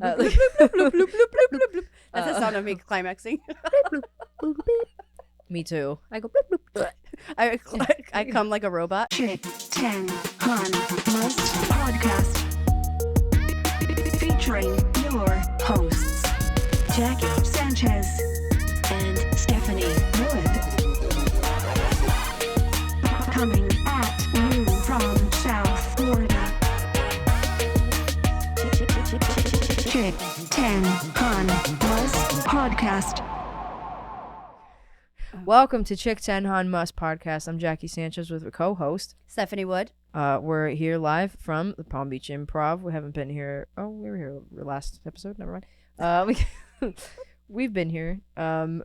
That's the sound of me climaxing. Me too. I go. I come like a robot. Ten Hun Must podcast, featuring your hosts Jackie Sanchez and Stephanie Wood, coming at you from South Florida. Ten Hun Must podcast. Welcome to Ten Hun Must podcast. I'm Jackie Sanchez with a co-host Stephanie Wood. We're here live from the Palm Beach Improv. We haven't been here. Oh, we were here last episode. Never mind. We've been here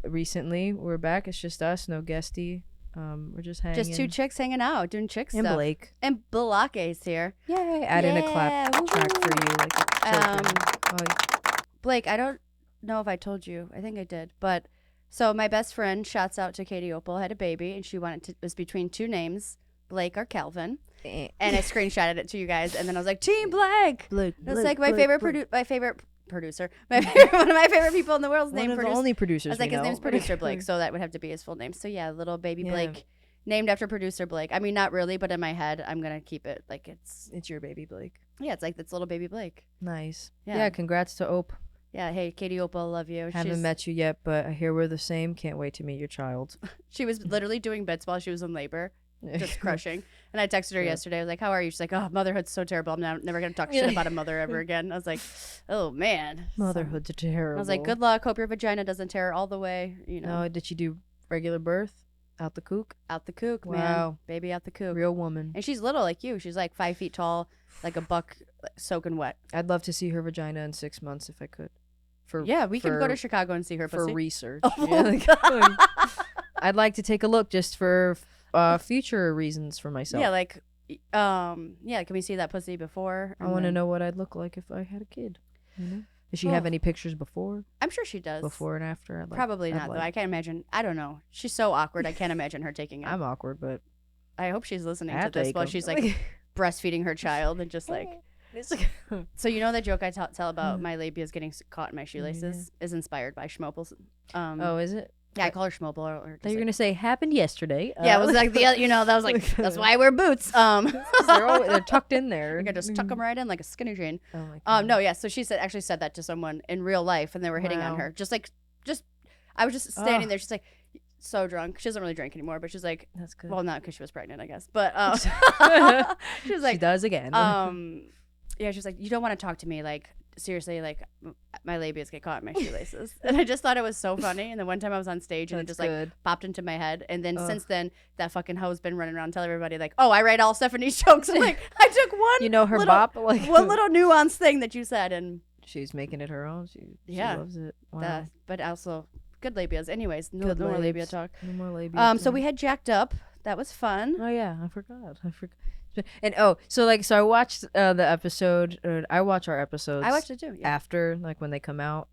recently. We're back. It's just us, no guesty. We're just hanging. Just two chicks hanging out, doing chick and stuff. Blake. And Balake's here. Yay! Add in a clap track for you, like Blake, I don't know if I told you. I think I did, but so my best friend, shouts out to Katie Opal, had a baby, and she wanted to. It was between two names, Blake or Calvin, and I screenshotted it to you guys, and then I was like, Team Blake. It's like my favorite producer, one of my favorite people in the world's named the only producers. I was like, his name's Producer Blake, so that would have to be his full name. So yeah, little baby Blake, named after Producer Blake. I mean, not really, but in my head, I'm gonna keep it like it's your baby Blake. Yeah, it's like it's little baby Blake. Nice. Yeah. Yeah. Congrats to Ope. Yeah. Hey, Katie Opal, love you. Haven't met you yet, but I hear we're the same. Can't wait to meet your child. She was literally doing bits while she was in labor. Just crushing. And I texted her yesterday. I was like, how are you? She's like, oh, motherhood's so terrible. I'm never going to talk shit about a mother ever again. I was like, oh, man. Motherhood's terrible. I was like, good luck. Hope your vagina doesn't tear all the way. You know. No, did she do regular birth? Out the kook? Out the kook, man. Wow. Baby out the kook. Real woman. And she's little like you. She's like 5 feet tall, like a buck soaking wet. I'd love to see her vagina in 6 months if I could. We can go to Chicago and see her for pussy. Research. Oh, yeah, I'd like to take a look just for future reasons for myself. Yeah, like, can we see that pussy before? I want to know what I'd look like if I had a kid. You know? Does she have any pictures before? I'm sure she does. Before and after? Probably not, though. I can't imagine. I don't know. She's so awkward. I can't imagine her taking it. I'm awkward, but I hope she's listening to this while she's like breastfeeding her child and just like. So you know the joke I tell about my labias getting caught in my shoelaces is inspired by Schmopels. Oh, is it? Yeah, I call her Schmopel. Or you're gonna say happened yesterday. Yeah, it was like that was like that's why I wear boots. They're tucked in there. You can just tuck them right in like a skinny jean. Oh my God. No, yeah. So she actually said that to someone in real life, and they were hitting on her. I was just standing there. She's like, so drunk. She doesn't really drink anymore, but she's like, that's good. Well, not because she was pregnant, I guess. But she was like, she does again. Yeah, she's like, you don't want to talk to me, like, seriously, like, my labias get caught in my shoelaces. And I just thought it was so funny. And then one time I was on stage and it just, like, popped into my head. And then since then, that fucking hoe's been running around telling everybody, like, oh, I write all Stephanie's jokes. I'm like, I took one bop? Like, one little nuanced thing that you said. And she's making it her own. She loves it. Wow. But also, good labias. Anyways, no more labia talk. No more labia So we had Jacked Up. That was fun. Oh, yeah. I forgot. And so I watched the episode. I watch our episodes. I watched it too. Yeah. After, like, when they come out.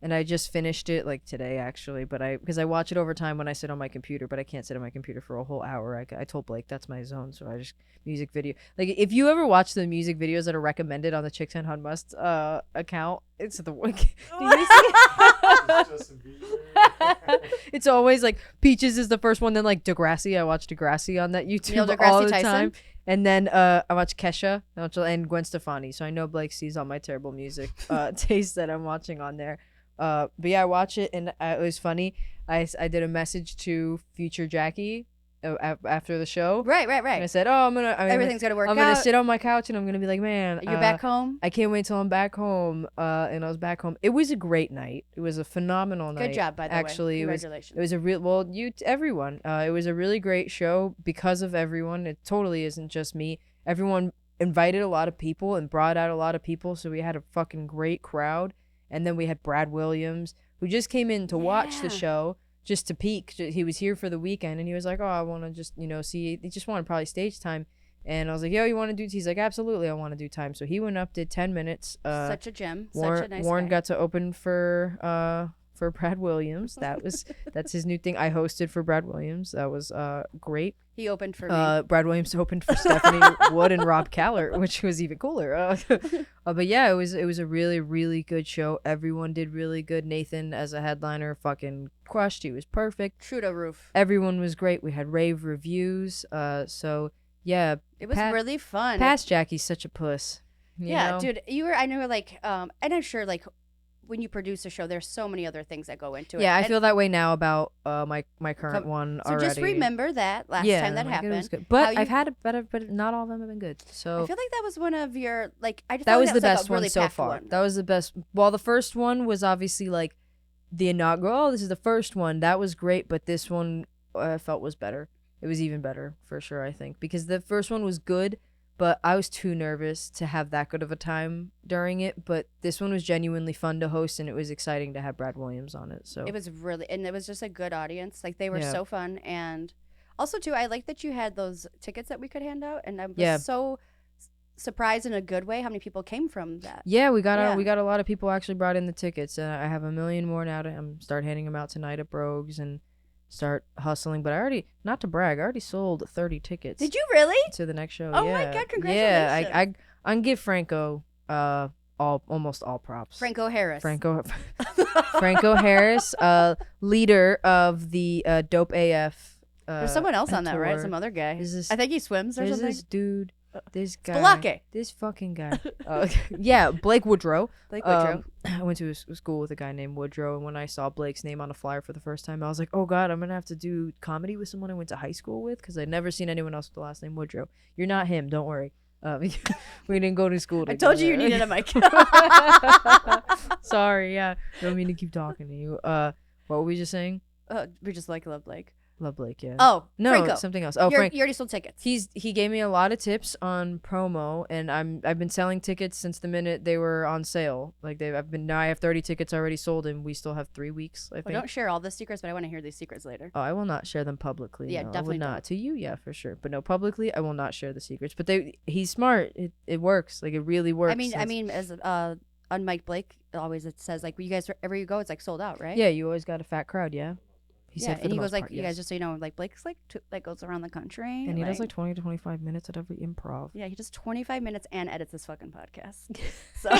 And I just finished it like today actually, because I watch it over time when I sit on my computer, but I can't sit on my computer for a whole hour. I told Blake that's my zone, so I just music video. Like if you ever watch the music videos that are recommended on the Ten Hun Must account, it's the it's always like Peaches is the first one, then like Degrassi. I watch Degrassi on that YouTube all the time. And then I watch Kesha and Gwen Stefani. So I know Blake sees all my terrible music taste that I'm watching on there. But yeah, I watch it and it was funny. I did a message to future Jackie after the show. Right. And I said, everything's gonna work out. I'm gonna sit on my couch and I'm gonna be like, man, you're back home. I can't wait till I'm back home. And I was back home. It was a great night. It was a phenomenal night. Good job, by the way. Actually, congratulations. It was a real everyone. It was a really great show because of everyone. It totally isn't just me. Everyone invited a lot of people and brought out a lot of people, so we had a fucking great crowd. And then we had Brad Williams, who just came in to watch the show. Just to peek. He was here for the weekend and he was like, oh, I want to just, see. He just wanted probably stage time. And I was like, yo, you want to do? He's like, absolutely, I want to do time. So he went up, did 10 minutes. Such a gem. Such a nice Warren guy. got to open for for Brad Williams. That's his new thing. I hosted for Brad Williams. That was great. He opened for me. Brad Williams opened for Stephanie Wood and Rob Caller, which was even cooler. But yeah, it was a really, really good show. Everyone did really good. Nathan as a headliner fucking crushed. He was perfect. True to roof. Everyone was great. We had rave reviews. So yeah, It was really fun. Past Jackie's such a puss. You know? Dude, I know like and I'm sure like when you produce a show, there's so many other things that go into it. Yeah, I And feel that way now about my current one so already. just remember that last time that like, happened. It was good. But how I've had it better, but not all of them have been good. So I feel like that was one of your like I just that felt was like the like, best a really one so packed far. one. That was the best. Well, the first one was obviously like the inaugural. Oh, this is the first one. That was great, but this one I felt was better. It was even better for sure, I think, because the first one was good, but I was too nervous to have that good of a time during it. But this one was genuinely fun to host, and it was exciting to have Brad Williams on it. So It was really, and it was just a good audience. Like they were Yeah. so fun, and also too, I like that you had those tickets that we could hand out, and I was so surprised in a good way how many people came from that. yeah, we got Yeah. we got a lot of people actually brought in the tickets. I have a million more now to start handing them out tonight at Brogues and start hustling. But I already, not to brag, I already sold 30 tickets. Did you really? To the next show? Oh my yeah. God, Yeah, congratulations. I can give Franco almost all props. Franco Harris. Franco Harris, leader of the Dope AF. There's someone else on that, right? tour. Some other guy. Is this- I think he swims or There's something. this dude, this guy, Spelake. this fucking guy. Yeah, Blake Woodrow. Blake Woodrow. I went to a school with a guy named Woodrow, and when I saw Blake's name on a flyer for the first time, I was like, oh God, I'm going to have to do comedy with someone I went to high school with, because I'd never seen anyone else with the last name Woodrow. You're not him, don't worry. We didn't go to school I together. told you needed a mic. Sorry, yeah. Don't mean to keep talking to you. What were we just saying? We just like love Blake. Love Blake, yeah. Oh, no, Franco. something else. Oh, You Frank. already sold tickets. He gave me a lot of tips on promo, and I've been selling tickets since the minute they were on sale. Like now I have 30 tickets already sold, and we still have 3 weeks. I think. Well, don't share all the secrets, but I want to hear these secrets later. Oh, I will not share them publicly. Yeah, no, I definitely would not. don't. To you, yeah, for sure. But no, publicly, I will not share the secrets. But he's smart. It works. Like it really works. I mean, as on Mike Blake, always it says like you guys wherever you go, it's like sold out, right? yeah, you always got a fat crowd. Yeah. He said for and the he most goes like, part, you guys yes. just so you know, like Blake's like goes around the country, And he does like 20 to 25 minutes at every improv. yeah, he does 25 minutes and edits this fucking podcast. So,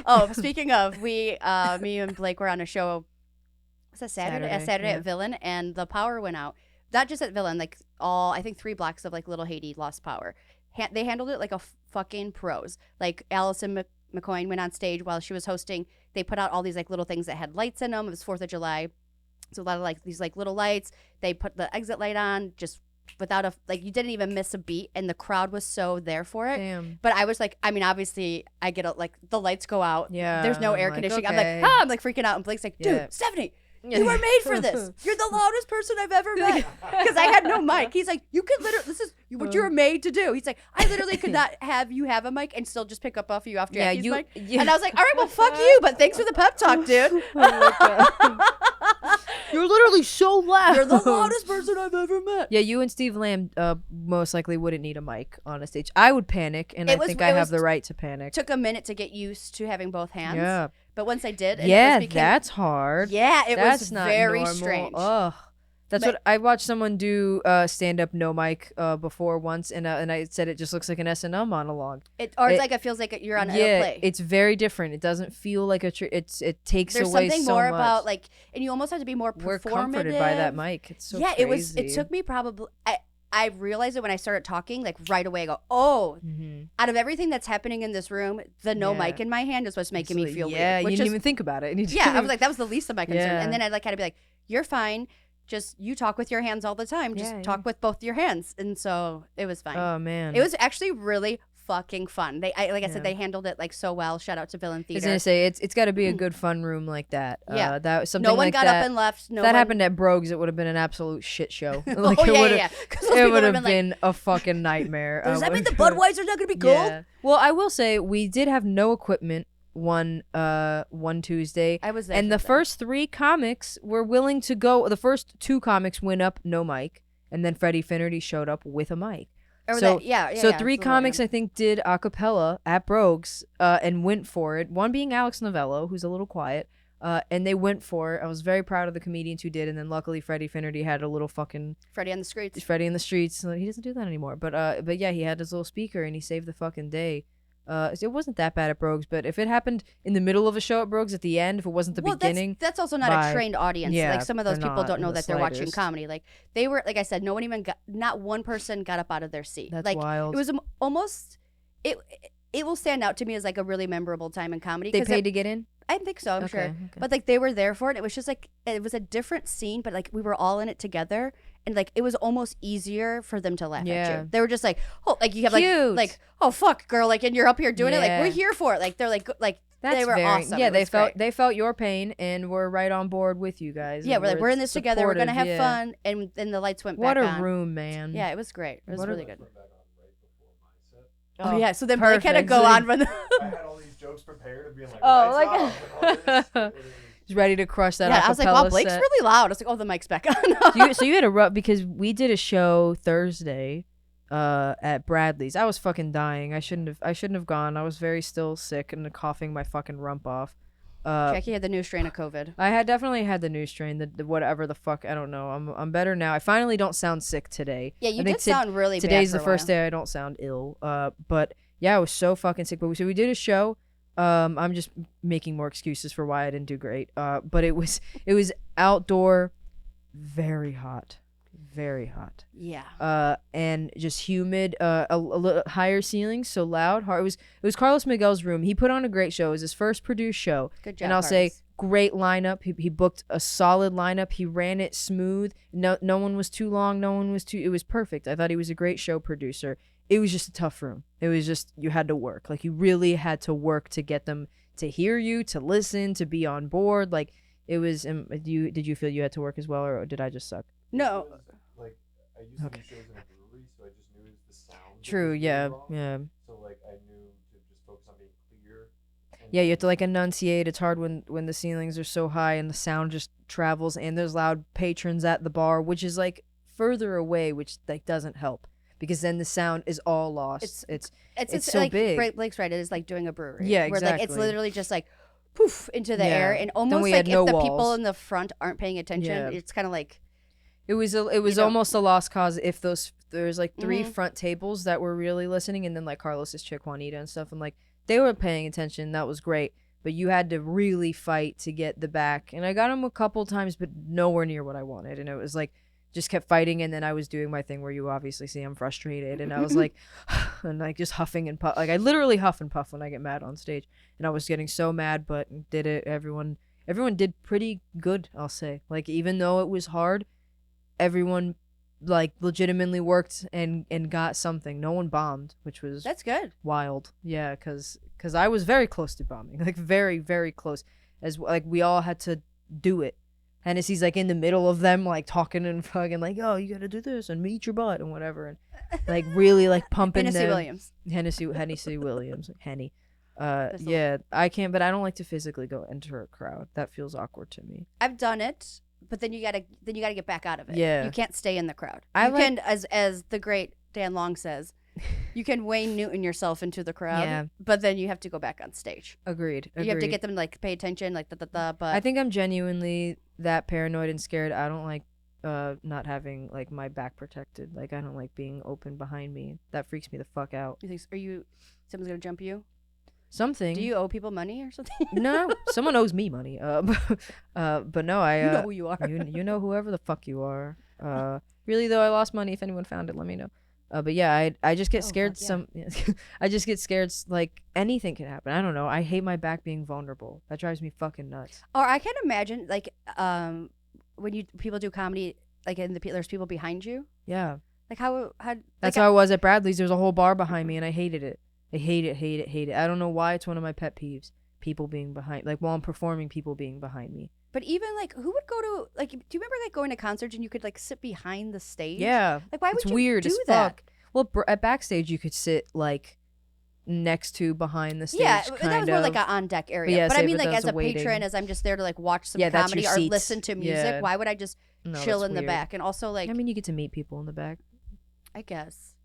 oh, speaking of, me and Blake were on a show. Was that Saturday? Saturday yeah. at Villain, and the power went out. Not just at Villain, like I think 3 blocks of like Little Haiti lost power. They handled it like a fucking pros. Like Allison McCoy went on stage while she was hosting. They put out all these like little things that had lights in them. It was 4th of July. So a lot of like these like little lights. They put the exit light on just without you didn't even miss a beat, and the crowd was so there for it. Damn. But I was like, I mean, obviously I get like the lights go out. Yeah. There's no I'm air like, conditioning. okay. I'm like freaking out, and Blake's like, dude, Yeah. Stephanie, you were made for this. You're the loudest person I've ever met. Because I had no mic. He's like, you could literally, this is what you were made to do. He's like, I literally could not have you have a mic and still just pick up off of you after Yeah, Jackie's mic. yeah. And I was like, all right, well, fuck you, but thanks for the pep talk, dude. You're literally so loud. You're the loudest person I've ever met. Yeah, you and Steve Lamb most likely wouldn't need a mic on a stage. I would panic, and I think I have the right to panic. Took a minute to get used to having both hands. Yeah. But once I did, That's hard. Yeah, it That's was not very normal. strange. Ugh. That's what I watched someone do stand up no mic before once, and I said it just looks like an S&M monologue. It feels like you're on a play. It's very different. It doesn't feel like it takes There's away something so more much. about like, and you almost have to be more performative. We're comforted by that mic. It's so yeah, crazy. it took me probably. I realized it when I started talking, like right away. I go, oh, out of everything that's happening in this room, the no mic in my hand is what's making me feel yeah, weird. you didn't even think about it. Yeah, I was like, that was the least of my concern. Yeah. And then I like had to be like, you're fine. Just you talk with your hands all the time. Just talk with both your hands, and so it was fine. Oh man, it was actually really fucking fun. Like I said, they handled it like so well. Shout out to Villain Theater. I was gonna say it's got to be a good fun room like that. Yeah, that was something. No one like got that. up and left. No, that happened at Brogues, it would have been an absolute shit show. Like, oh it yeah, would've- yeah. It would have been a fucking nightmare. Does that mean the Budweiser's not gonna be gold? Yeah. Well, I will say we did have no equipment one Tuesday. I was there. And the first 3 comics were willing to go. The first 2 comics went up no mic, and then Freddie Finnerty showed up with a mic. So 3 comics I think did a cappella at Brogues and went for it. One being Alex Novello, who's a little quiet, And they went for it. I was very proud of the comedians who did, and then luckily Freddie Finnerty had a little fucking Freddie on the streets. Freddie in the streets. He doesn't do that anymore. But yeah, he had his little speaker and he saved the fucking day. It wasn't that bad at Brogues, but if it happened in the middle of a show at Brogues at the end, if it wasn't the beginning, that's also not a trained audience. Yeah, like some of those they're people not don't know in the that they're watching slightest. comedy. Like they were, like I said, no one even not one person got up out of their seat. That's like wild. It was almost it will stand out to me as like a really memorable time in comedy. They paid to get in. I think so, I'm sure. Okay. But like they were there for it. It was just like it was a different scene, but like we were all in it together, and like it was almost easier for them to laugh at Yeah. you. They were just like, oh, like you have Cute. like oh fuck, girl, like and you're up here doing it, like Yeah. we're here for it. Like they're like That's they were very, awesome. Yeah, It was great. they felt your pain and were right on board with you guys. Yeah, and we're like we're in this together. We're gonna have supportive, yeah. fun, and then the lights went What back a on. room, man. Yeah, it was great. It was What a- really good. Went back on right before my set. Oh yeah, so then Blake had to perfect. go on from the. I had all these jokes prepared of being like, Oh, lights like- off and all this. He's ready to crush that. Yeah, I was like, wow, acapella Blake's set. really loud. I was like, oh, the mic's back on. So you had a rough because we did a show Thursday, at Bradley's. I was fucking dying. I shouldn't have gone. I was very still sick and coughing my fucking rump off. Jackie had the new strain of COVID. I had definitely had the new strain, the whatever the fuck. I don't know. I'm better now. I finally don't sound sick today. Yeah, you I think did sound really bad. Today's for the a first while. day I don't sound ill. But yeah, I was so fucking sick. But we did a show. I'm just making more excuses for why I didn't do great. But it was outdoor, very hot. Very hot. Yeah. And just humid, a little higher ceilings, so loud. It was Carlos Miguel's room. He put on a great show. It was his first produced show. Good job. And I'll say, Carlos. great lineup. He booked a solid lineup. He ran it smooth. No one was too long. No one was too. It was perfect. I thought he was a great show producer. It was just a tough room. It was just you had to work. Like you really had to work to get them to hear you, to listen, to be on board. Like it was. Did you feel you had to work as well, or did I just suck? No. Like, I used to do shows in a brewery, so I just knew the sound. that True. was Yeah. really wrong. Yeah. So, like, I knew to just focus on being clear. And Yeah, you have to like enunciate. It's hard when the ceilings are so high and the sound just travels, and there's loud patrons at the bar, which is like further away, which like doesn't help because then the sound is all lost. It's so like, big. Blake's right. It is like doing a brewery. Yeah, Where like it's exactly. literally just like poof into the Yeah. air, and almost we like had no if the people walls. in the front aren't paying attention, Yeah. it's kind of like It was know. almost a lost cause if there's like 3 Mhm. front tables that were really listening, and then like Carlos's chick Juanita and stuff, and like they were paying attention. That was great, but you had to really fight to get the back. And I got them a couple times, but nowhere near what I wanted. And it was like just kept fighting, and then I was doing my thing where you obviously see I'm frustrated, and I was like, and like just huffing and puff. Like I literally huff and puff when I get mad on stage, and I was getting so mad, but did it. Everyone did pretty good, I'll say. Like even though it was hard, everyone like legitimately worked and got something. No one bombed, which was that's good. wild. Yeah, because I was very close to bombing, like very very close. As like we all had to do it. Hennessy's like in the middle of them, like talking and fucking like, oh, you gotta do this and meet your butt and whatever, and like really like pumping Hennessy them. Williams. Hennessy Williams, like Henny. That's the Yeah, I can't, but I don't like to physically go enter a crowd. That feels awkward to me. I've done it, but then you gotta get back out of it. Yeah. You can't stay in the crowd. I You like- can, as the great Dan Long says, you can Wayne Newton yourself into the crowd. Yeah. But then you have to go back on stage. Agreed. You have to get them to like pay attention, like but I think I'm genuinely that paranoid and scared. I don't like not having like my back protected. Like I don't like being open behind me. That freaks me the fuck out. you think someone's gonna jump you? Something. Do you owe people money or something? No, someone owes me money. But no, I You know who you are. you know whoever the fuck you are. Really though, I lost money. If anyone found it, let me know. But yeah, I just get Oh, scared. fuck I just get scared. Like anything can happen. I don't know. I hate my back being vulnerable. That drives me fucking nuts. Or I can imagine like when people do comedy, like there's people behind you. Yeah. Like how That's like, how I was at Bradley's. There was a whole bar behind me, and I hated it. I hate it. I don't know why. It's one of my pet peeves. People being behind, like while I'm performing, people being behind me. But even like who would go to like? Do you remember like going to concerts and you could like sit behind the stage? Yeah. Like why would It's you weird do as that? fuck. Well, at backstage you could sit like next to behind the stage. Yeah, kind that was more of. like an on deck area. yeah, but I say, mean, but like that's as a waiting. patron, as I'm just there to like watch some Yeah, that's comedy your or seats. listen to music. Yeah. Why would I just No, chill that's in the weird. back? And also like I mean, you get to meet people in the back. I guess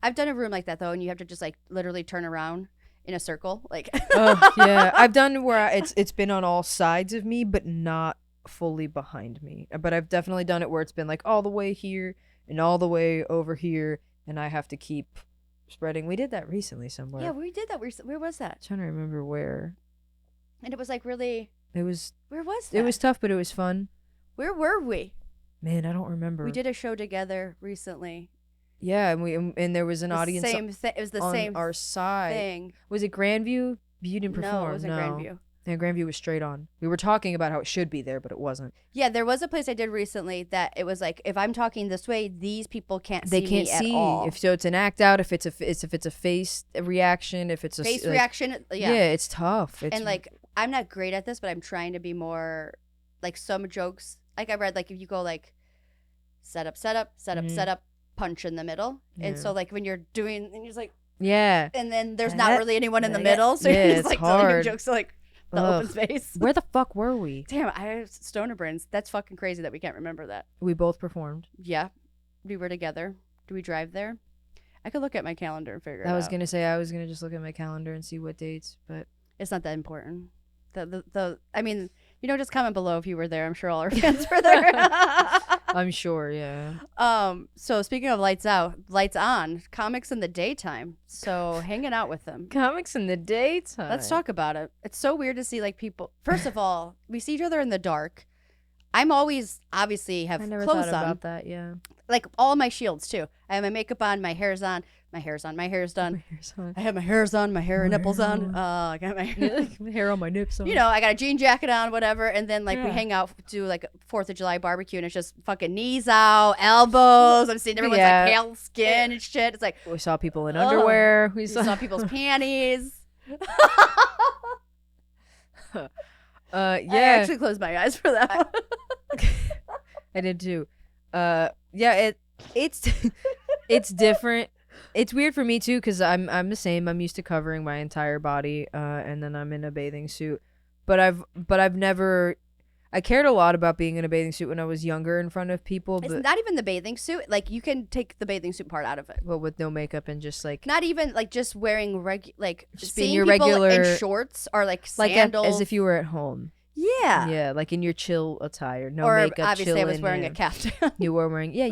I've done a room like that though, and you have to just like literally turn around in a circle. Like, Oh yeah, I've done where it's been on all sides of me, but not fully behind me. But I've definitely done it where it's been like all the way here and all the way over here, and I have to keep spreading. We did that recently somewhere. yeah, we did that. Where was that? I'm trying to remember where. And it was like really. It was Where was that? it was tough, but it was fun. Where were we? Man, I don't remember. We did a show together recently. Yeah, and there was an audience It was the on same our side. thing. Was it Grandview? You didn't perform. No, it wasn't Grandview. Yeah, Grandview was straight on. We were talking about how it should be there, but it wasn't. Yeah, there was a place I did recently that it was like, if I'm talking this way, these people can't They see can't me see at all. if so. It's an act out. If it's a face reaction. If it's a Face like, reaction. Yeah. it's tough. It's And like, I'm not great at this, but I'm trying to be more like some jokes. Like I read, like if you go like set up, punch in the middle. And Yeah. so like when you're doing, and you're just like, yeah. and then there's That- not really anyone in the yeah, middle. So yeah, you're just it's like telling your hard. jokes to like the Ugh. open space. Where the fuck were we? Damn, I have stoner brains. That's fucking crazy that we can't remember that. We both performed. Yeah. We were together. Do we drive there? I could look at my calendar and figure it out. I was gonna say I was gonna just look at my calendar and see what dates, but It's not that important. I mean, just comment below if you were there. I'm sure all our fans were there. I'm sure. Yeah. So speaking of lights out, lights on, comics in the daytime. So hanging out with them. Comics in the daytime. Let's talk about it. It's so weird to see like people. First of all, we see each other in the dark. I'm always obviously have I never clothes thought on, about that. Yeah. like all my shields too. I have my makeup on, my hair's on, my hair's done. I have my hairs on, my hair and nipples on. I got my hair on my nips. I got a jean jacket on, whatever, and then like we Yeah. hang out, do like 4th of July barbecue, and it's just fucking knees out, elbows. I'm seeing everyone's Yeah. like pale skin and shit. It's like We saw people in Ugh. underwear. We you saw. saw people's panties. Yeah. I actually closed my eyes for that. I did too. Yeah. It's it's different. It's weird for me too because I'm the same. I'm used to covering my entire body, and then I'm in a bathing suit. But I've never. I cared a lot about being in a bathing suit when I was younger in front of people. It's But not even the bathing suit. Like you can take the bathing suit part out of it. well, with no makeup and just like Not even like just wearing Just seeing being your people regular- in shorts or like like sandals. as if you were at home. Yeah. Yeah, like in your chill attire, no or makeup. obviously I was chillin', wearing yeah. a caftan. You were wearing. Yeah,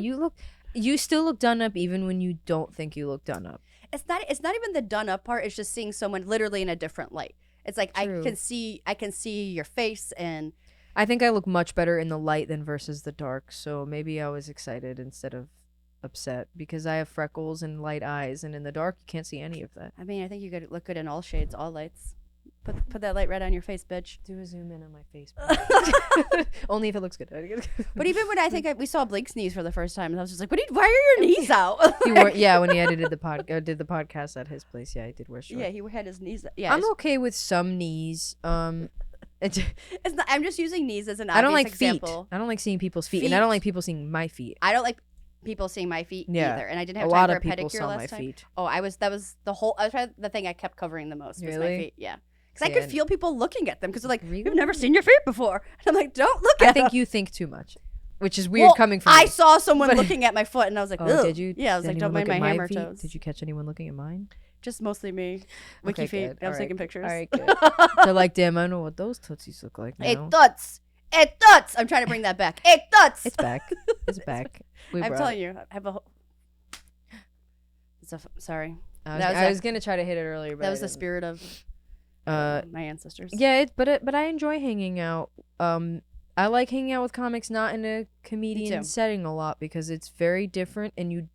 you still look done up even when you don't think you look done up. It's not even the done up part. It's just seeing someone literally in a different light. It's like True. I can see your face, and I think I look much better in the light than versus the dark. So maybe I was excited instead of upset because I have freckles and light eyes, and in the dark you can't see any of that. I mean, I think you could look good in all shades, all lights. Put that light right on your face, bitch. Do a zoom in on my face. Only if it looks good. But even when I think we saw Blake's knees for the first time, and I was just like, why are your knees out? Yeah, when he edited did the podcast at his place, yeah, he did wear shorts. Yeah, he had his knees. Yeah, I'm okay with some knees. it's not. I'm just using knees as an I don't like obvious example. feet. I don't like seeing people's feet, and I don't like people seeing my feet. I don't like people seeing my feet Yeah. either, and I didn't A have lot time for of a people pedicure saw last my time. feet. Oh, that was the thing I kept covering the most was my Really? feet. Yeah, because I See, could feel people looking at them because they're like, Really? "You've never seen your feet before," and I'm like, "Don't look at I think them." you think too much, which is weird Well, coming from I me. saw someone But- looking at my foot, and I was like, Oh, Ugh. did you? Yeah, I was Did like, "Don't anyone mind look my at hammer feet? toes." Did you catch anyone looking at mine? Just mostly me. Wiki Okay, feet. good. I was All taking right. pictures. All right, good. They're like, damn, I know what those tootsies look like now. It tuts. It tuts. I'm trying to bring that back. It tuts. It's back. It's back. We I'm brought telling it. you, I have a. Sorry. I was gonna try to hit it earlier, but That was I the didn't. spirit of my ancestors. Yeah, but I enjoy hanging out. I like hanging out with comics not in a comedian too. setting a lot because it's very different, and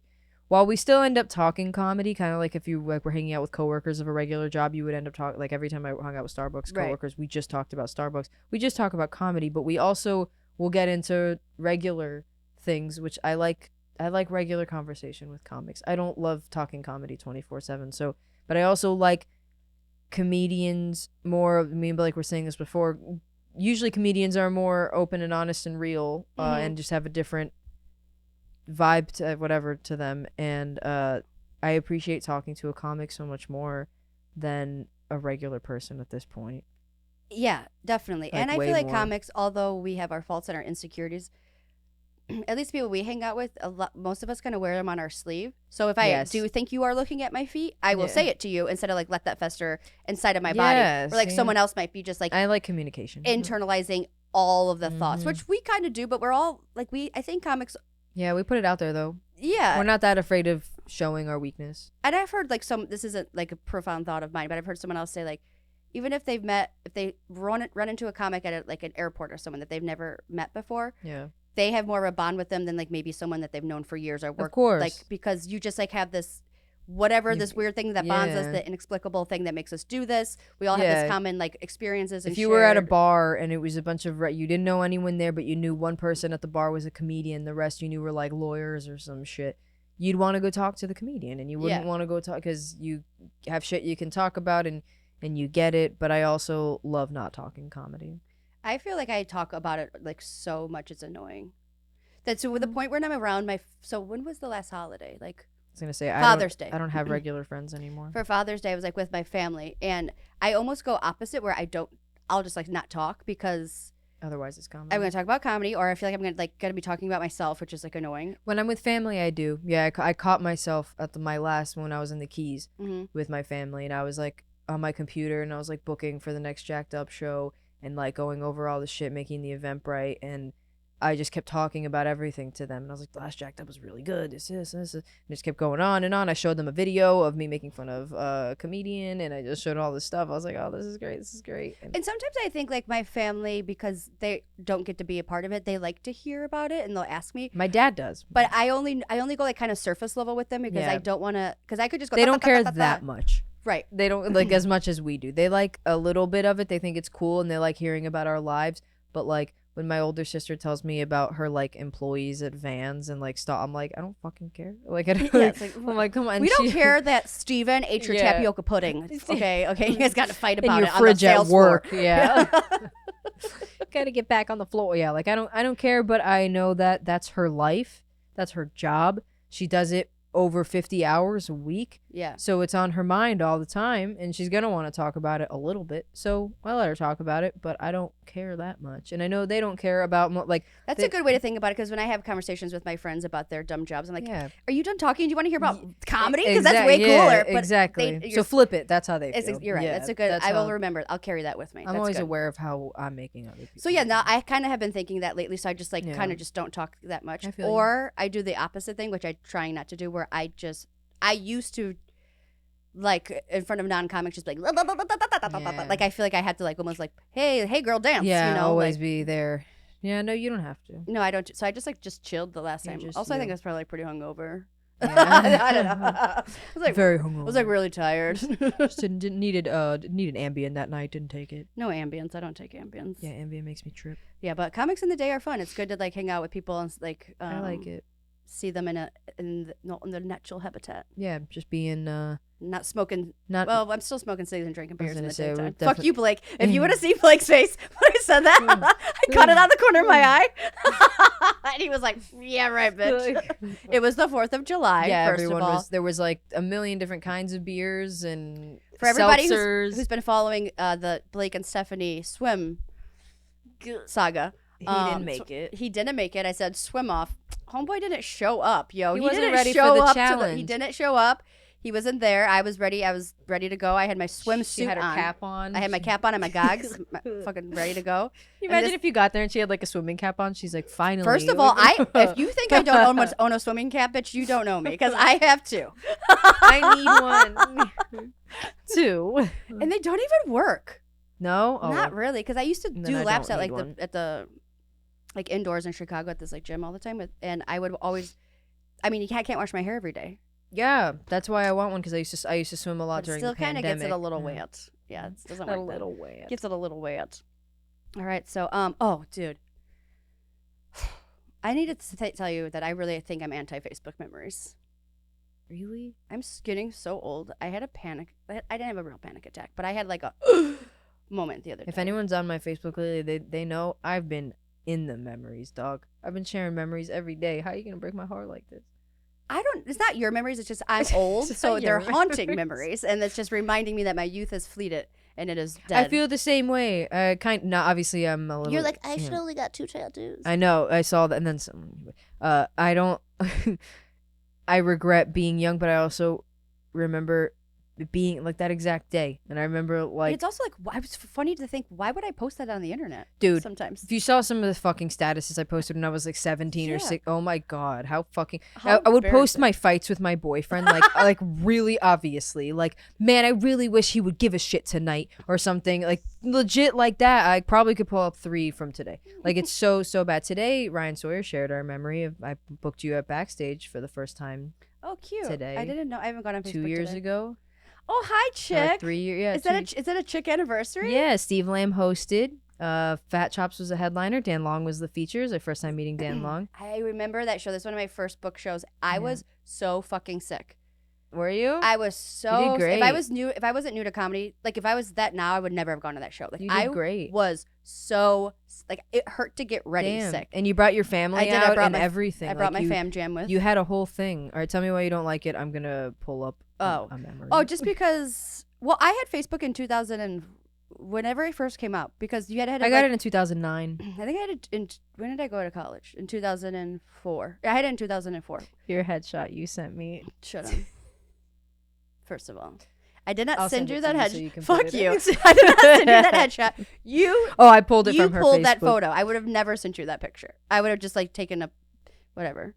while we still end up talking comedy, kind of like if you like were hanging out with coworkers of a regular job, you would end up talking like every time I hung out with Starbucks Right. coworkers, we just talked about Starbucks. We just talk about comedy, but we also will get into regular things, which I like. I like regular conversation with comics. I don't love talking comedy 24/7. So, but I also like comedians more. Me and Blake were saying this before. Usually, comedians are more open and honest and real, and just have a different vibe to whatever to them. And I appreciate talking to a comic so much more than a regular person at this point. Yeah, definitely. Like, And I way feel like more. comics, although we have our faults and our insecurities, at least people we hang out with, most of us kind of wear them on our sleeve. So if I Yes. do think you are looking at my feet, I will Yeah. say it to you instead of like let that fester inside of my body. Yeah, Or like see? someone else might be just like I like communication. internalizing all of the thoughts, Mhm. which we kind of do, but we're all like I think comics, Yeah, we put it out there though. yeah. We're not that afraid of showing our weakness. And I've heard like this isn't like a profound thought of mine, but I've heard someone else say like, even if if they run into a comic at like an airport or someone that they've never met before, Yeah. they have more of a bond with them than like maybe someone that they've known for years or worked. course. Like, because you just like have this, whatever, this weird thing that bonds us, yeah. the inexplicable thing that makes us do this. We all have Yeah. this common like experiences. And If you were at a shared- bar and it was a bunch of you didn't know anyone there, but you knew one person at the bar was a comedian, the rest you knew were like lawyers or some shit. You'd want to go talk to the comedian, and you wouldn't Yeah. want to go talk because you have shit you can talk about and you get it. But I also love not talking comedy. I feel like I talk about it like so much it's annoying. That's to the Mm. point when I'm around so when was the last holiday? Like I was gonna say Father's Day. I don't have regular friends anymore. for Father's Day, I was like with my family, and I almost go opposite where I'll just like not talk because Otherwise, it's comedy. I'm going to talk about comedy, or I feel like I'm gonna be talking about myself, which is like annoying. When I'm with family, I do. Yeah, I caught myself at my last when I was in the Keys Mm-hmm. with my family, and I was like on my computer and I was like booking for the next Jacked Up show and like going over all the shit, making the Eventbrite, and I just kept talking about everything to them. And I was like, the last Jacked Up was really good. This, and just kept going on and on. I showed them a video of me making fun of a comedian, and I just showed all this stuff. I was like, oh, this is great. This is great. And sometimes I think like my family, because they don't get to be a part of it, they like to hear about it and they'll ask me. My dad does. But I only go like kind of surface level with them because Yeah. I don't want to, because I could just go. They "Ta, don't ta, ta, care ta, ta, ta." that much. Right. They don't like as much as we do. They like a little bit of it. They think it's cool and they like hearing about our lives. But like when my older sister tells me about her like employees at Vans and like stuff, I'm like, I don't fucking care. Like I don't. Yeah, it's like, I'm like, come on. We don't she- care that Steven ate your Yeah. tapioca pudding. Okay, you guys got to fight in about your it on the fridge at sales work. floor. Yeah. Gotta get back on the floor. Yeah, like I don't care, but I know that that's her life. That's her job. She does it over 50 hours a week. Yeah. So it's on her mind all the time, and she's going to want to talk about it a little bit. So I let her talk about it, but I don't care that much. And I know they don't care about, like... That's a good way to think about it, because when I have conversations with my friends about their dumb jobs, I'm like, yeah. are you done talking? Do you want to hear about comedy? Because that's way yeah, cooler. But exactly. they- So you're- flip it. That's how they feel. You're right. Yeah, that's a good. that's I will how- remember. I'll carry that with me. I'm That's always good. aware of how I'm making other people. So yeah, now I kind of have been thinking that lately. So I just like Yeah. kind of just don't talk that much, I feel you. or I do the opposite thing, which I'm trying not to do, where I used to, like in front of non-comics, just be like, Yeah. like I feel like I had to like almost like, hey girl, dance. Yeah, you know, always like, be there. Yeah, no, you don't have to. no, I don't. So I just chilled the last You're time. just Also, I think you. I was probably pretty hungover. Yeah. I don't know. I was like Very I hungover. was like really tired. Just didn't needed Ambien that night. Didn't take it. No ambience. I don't take ambience. Yeah, Ambien makes me trip. Yeah, but comics in the day are fun. It's good to like hang out with people and like I like it. see them in their natural habitat. Yeah, just being Not smoking. not. Well, I'm still smoking cigs and drinking beers in gonna the say, we're daytime. Fuck defi- you, Blake. If you would have seen Blake's face when I said that, I caught it out the corner of my eye, and he was like, "Yeah, right, bitch." It was the 4th of July. yeah, first everyone of all. was. There was like a million different kinds of beers and For everybody seltzers. who's been following the Blake and Stephanie swim saga. He didn't so make it. He didn't make it. I said swim off. Homeboy didn't show up, yo. He He wasn't didn't ready for show the up challenge. he didn't show up. He wasn't there. I was ready. I was ready to go. I had my swimsuit She had her on. cap on. I had my cap on and my gogs, fucking ready to go. You and imagine this- if you got there and she had like a swimming cap on. She's like, finally. First of all, if you think I don't own a swimming cap, bitch, you don't know me, because I have two, I need one. Two. and they don't even work. No, oh, Not really, because I used to Then do I laps don't at need like one. the like indoors in Chicago at this like gym all the time, and I would always. I mean, I can't wash my hair every day. yeah, that's why I want one because I used to swim a lot But it during still the kind pandemic. of gets it a little Yeah. wet. Yeah, it doesn't A work. that. little wet. Gets it a little wet. All right, so oh, dude, I needed to tell you that I really think I'm anti-Facebook memories. Really? I'm getting so old. I had a panic. I didn't have a real panic attack, but I had like a moment the other day. If anyone's on my Facebook lately, they know I've been in the memories, dog. I've been sharing memories every day. How are you gonna break my heart like this? It's not your memories. It's just I'm old, It's so not they're your haunting memories. memories, and it's just reminding me that my youth has fleeted. and it is dead. I feel the same way. Obviously I'm a little. You're like, I you should know. only got 2 tattoos. I know. I saw that, and then some. I don't. I regret being young, but I also remember being like that exact day, and I remember like. It's also like, it's funny to think, why would I post that on the internet? Dude, sometimes. If you saw some of the fucking statuses I posted when I was like 17 or 6, oh my god, how fucking How I would post embarrassing. my fights with my boyfriend like really obviously, like, man, I really wish he would give a shit tonight or something, like legit like that. I probably could pull up 3 from today. Like, it's so bad. Today Ryan Sawyer shared our memory of I booked you at backstage for the first time. Oh, cute. Today. I didn't know. I haven't gone on Facebook 2 years today. ago. Oh, hi, Or chick. 3 years. Yeah. Is that a chick anniversary? Yeah, Steve Lamb hosted. Fat Chops was a headliner. Dan Long was the features. My first time meeting Dan Long. I remember that show. This is one of my first book shows. I was so fucking sick. Were you? I was so. You did great. If I wasn't new to comedy, like if I was that now, I would never have gone to that show. Like You did I great. was so like it hurt to get ready Damn. sick. And you brought your family I did. out I brought and my everything. I brought Like, my fam jam with. You had a whole thing. All right, tell me why you don't like it. I'm gonna pull up Oh. a memory. Oh, just because. Well, I had Facebook in 2000 and whenever it first came out because you had I got it in 2009. I think I had it in. When did I go to college? In 2004. I had it in 2004. Your headshot you sent me. Shut up. First of all, I did not I'll send send you it that to you headshot. so you can Fuck put it you. in. I did not send you that headshot. You. Oh, I pulled it You from her pulled that Facebook. photo. I would have never sent you that picture. I would have just like taken a, whatever.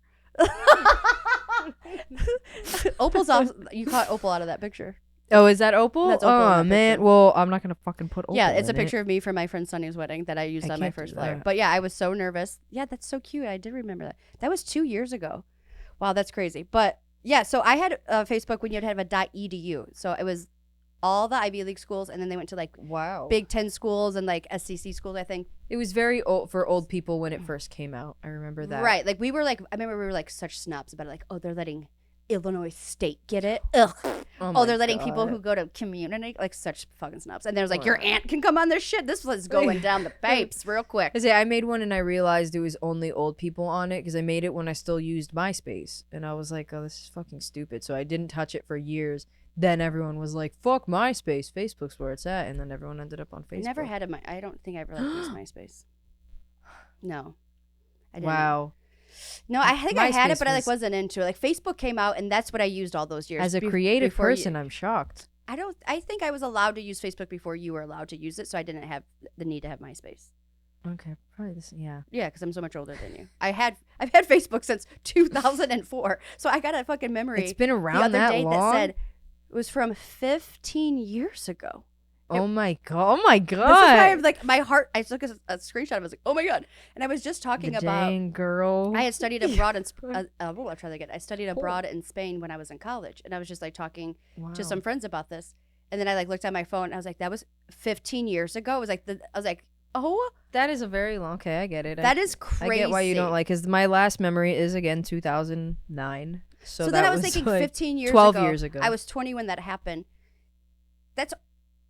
Opal's off. You caught Opal out of that picture. Oh, is that Opal? That's Opal in Oh that man. picture. Well, I'm not gonna fucking put Opal. Yeah, it's a in picture It. of me from my friend Sunny's wedding that I used I on my can't do first flyer. that. But yeah, I was so nervous. Yeah, that's so cute. I did remember that. That was 2 years ago. Wow, that's crazy. But yeah, so I had Facebook when you'd have a .edu. So it was all the Ivy League schools, and then they went to like Wow. Big Ten schools and like SEC schools, I think. It was very old for old people when it first came out. I remember that. Right. Like I remember we were like such snobs about it. Like, oh, they're letting Illinois State get it. Ugh. Oh, Oh, they're my letting people God. who go to community, like such fucking snobs. And there's like, your aunt can come on this shit. This was going down the pipes real quick. I made one and I realized it was only old people on it because I made it when I still used MySpace. And I was like, oh, this is fucking stupid. So I didn't touch it for years. Then everyone was like, fuck MySpace. Facebook's where it's at. And then everyone ended up on Facebook. I never had I don't think I ever like used MySpace. No. I didn't. Wow. No, I think I had it, MySpace but I like was- wasn't into it. Like Facebook came out and that's what I used all those years. As a Be- creative before you- person, I'm shocked. I think I was allowed to use Facebook before you were allowed to use it, so I didn't have the need to have MySpace. Okay, probably this. Yeah. Yeah, because I'm so much older than you. I've had Facebook since 2004, so I got a fucking memory. It's been the around other that day long. that said it was from 15 years ago. Oh my god! Oh my god! This is why I'm like my heart. I took a screenshot. I was like, oh my god! And I was just talking The about. dang girl. I had studied abroad in. I'll try that again. I studied abroad in Spain when I was in college, and I was just like talking to some friends about this. And then I like looked at my phone. And I was like, that was 15 years ago. I was like, oh, That is a very long. Okay, I get it. that is crazy. I get why you don't like. Because my last memory is again 2009. So, So that then I was thinking like 15 years 12 ago. years ago. I was 20 when that happened. That's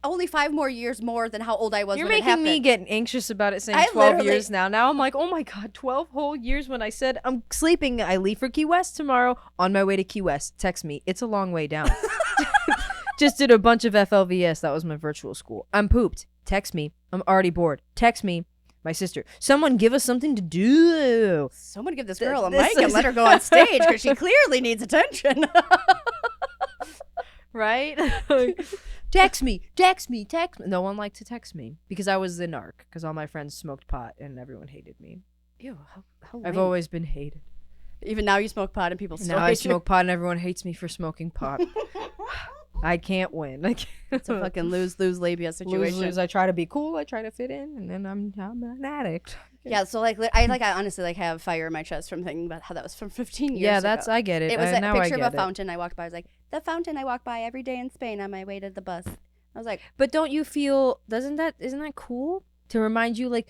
only 5 more years more than how old I was You're when it making happened. me get anxious about it saying I 12 literally- years now. Now I'm like, oh my God, 12 whole years when I said I'm sleeping. I leave for Key West tomorrow. On my way to Key West. Text me. It's a long way down. Just did a bunch of FLVS. That was my virtual school. I'm pooped. Text me. I'm already bored. Text me. My sister. Someone give us something to do. Someone give this girl a This mic and is- let her go on stage because she clearly needs attention. Right? Text me. Text me. Text me. No one liked to text me because I was the narc because all my friends smoked pot and everyone hated me. Ew, how I've lame. always been hated. Even now you smoke pot and people still Now I hate you. smoke pot and everyone hates me for smoking pot. I can't win. I can't. It's a fucking lose-lose labia situation. lose. I try to be cool. I try to fit in, and then I'm an addict. Yeah, so like I honestly like have fire in my chest from thinking about how that was from 15 years Yeah, ago. that's I get it. It was a now I picture of get a it. fountain I walked by. I was like, the fountain I walk by every day in Spain on my way to the bus. I was like, But don't you feel? Isn't that cool to remind you like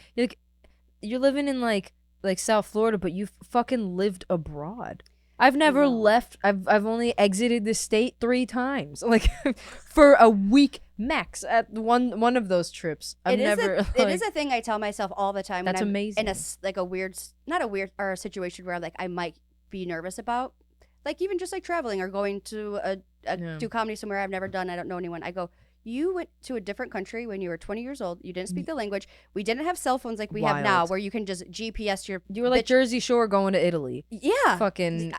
you're living in like South Florida, but you've fucking lived abroad. I've never know. left. I've only exited the state 3 times, like for a week max at one of those trips. I've never. it is a thing I tell myself all the time. That's when I'm amazing. In like a weird, not a weird, or a situation where like I might be nervous about, like even just like traveling or going to Yeah. do comedy somewhere I've never done. I don't know anyone. I go, You went to a different country when you were 20 years old. You didn't speak the language. We didn't have cell phones like we have now, Wild. where you can just GPS your. You were like Jersey Shore going to Italy. Yeah. Fucking.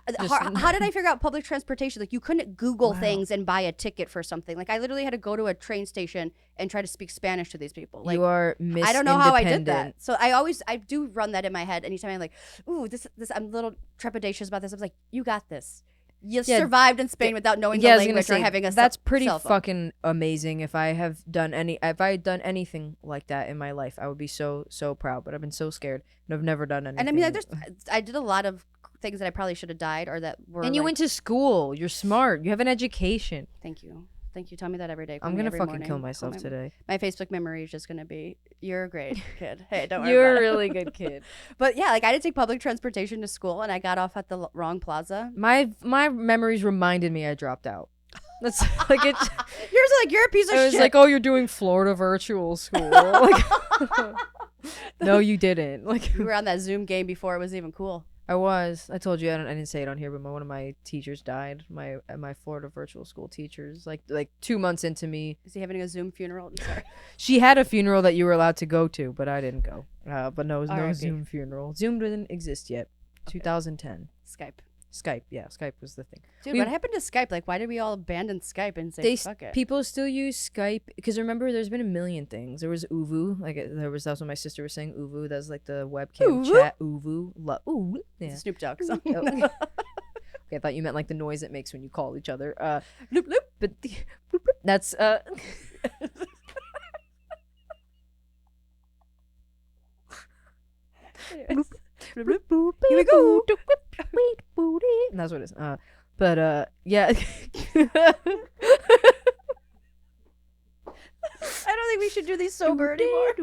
How did I figure out public transportation? Like, you couldn't Google Wow. things and buy a ticket for something. Like, I literally had to go to a train station and try to speak Spanish to these people. Like, you are Miss I don't know how I did that. Independent. So I do run that in my head anytime I'm like, ooh, this I'm a little trepidatious about this. I was like, you got this. You survived in Spain without knowing the I was gonna language or say, having a that's pretty cell phone. fucking amazing. If I had done anything like that in my life, I would be so proud. But I've been so scared, and I've never done anything. And I mean, I did a lot of things that I probably should have died or that were. And you like, went to school. You're smart. You have an education. Thank you. Tell me that every day. Call I'm me gonna every fucking morning. kill Call myself my- today. My Facebook memory is just gonna be, you're a great kid. Hey, don't worry You're about a it. really good kid. But yeah, like I had to take public transportation to school, and I got off at the wrong plaza. My memories reminded me I dropped out. That's like it. You're a piece of It was shit. like, oh, you're doing Florida virtual school. Like, no, you didn't. Like, we were on that Zoom game before it was even cool. I was. I told you I didn't say it on here, but one of my teachers died. My Florida virtual school teachers. Like 2 months into me, Is he having a Zoom funeral? Sorry. she had a funeral that you were allowed to go to, but I didn't go. But no, it was no R.I.P. Zoom funeral. Zoom didn't exist yet. 2010. Skype. Skype, yeah, Skype was the thing. Dude, what happened to Skype? Like, why did we all abandon Skype and say They fuck it? people still use Skype because remember, there's been a million things. There was Uvu, like that's what my sister was saying. Uvu, that's like the webcam Uvu? chat. Uvu, It's yeah. a Snoop Dogg song. Oh. Okay, I thought you meant like the noise it makes when you call each other. Loop, loop. But that's Here we go. And that's what it is. But yeah. I don't think we should do these sober anymore.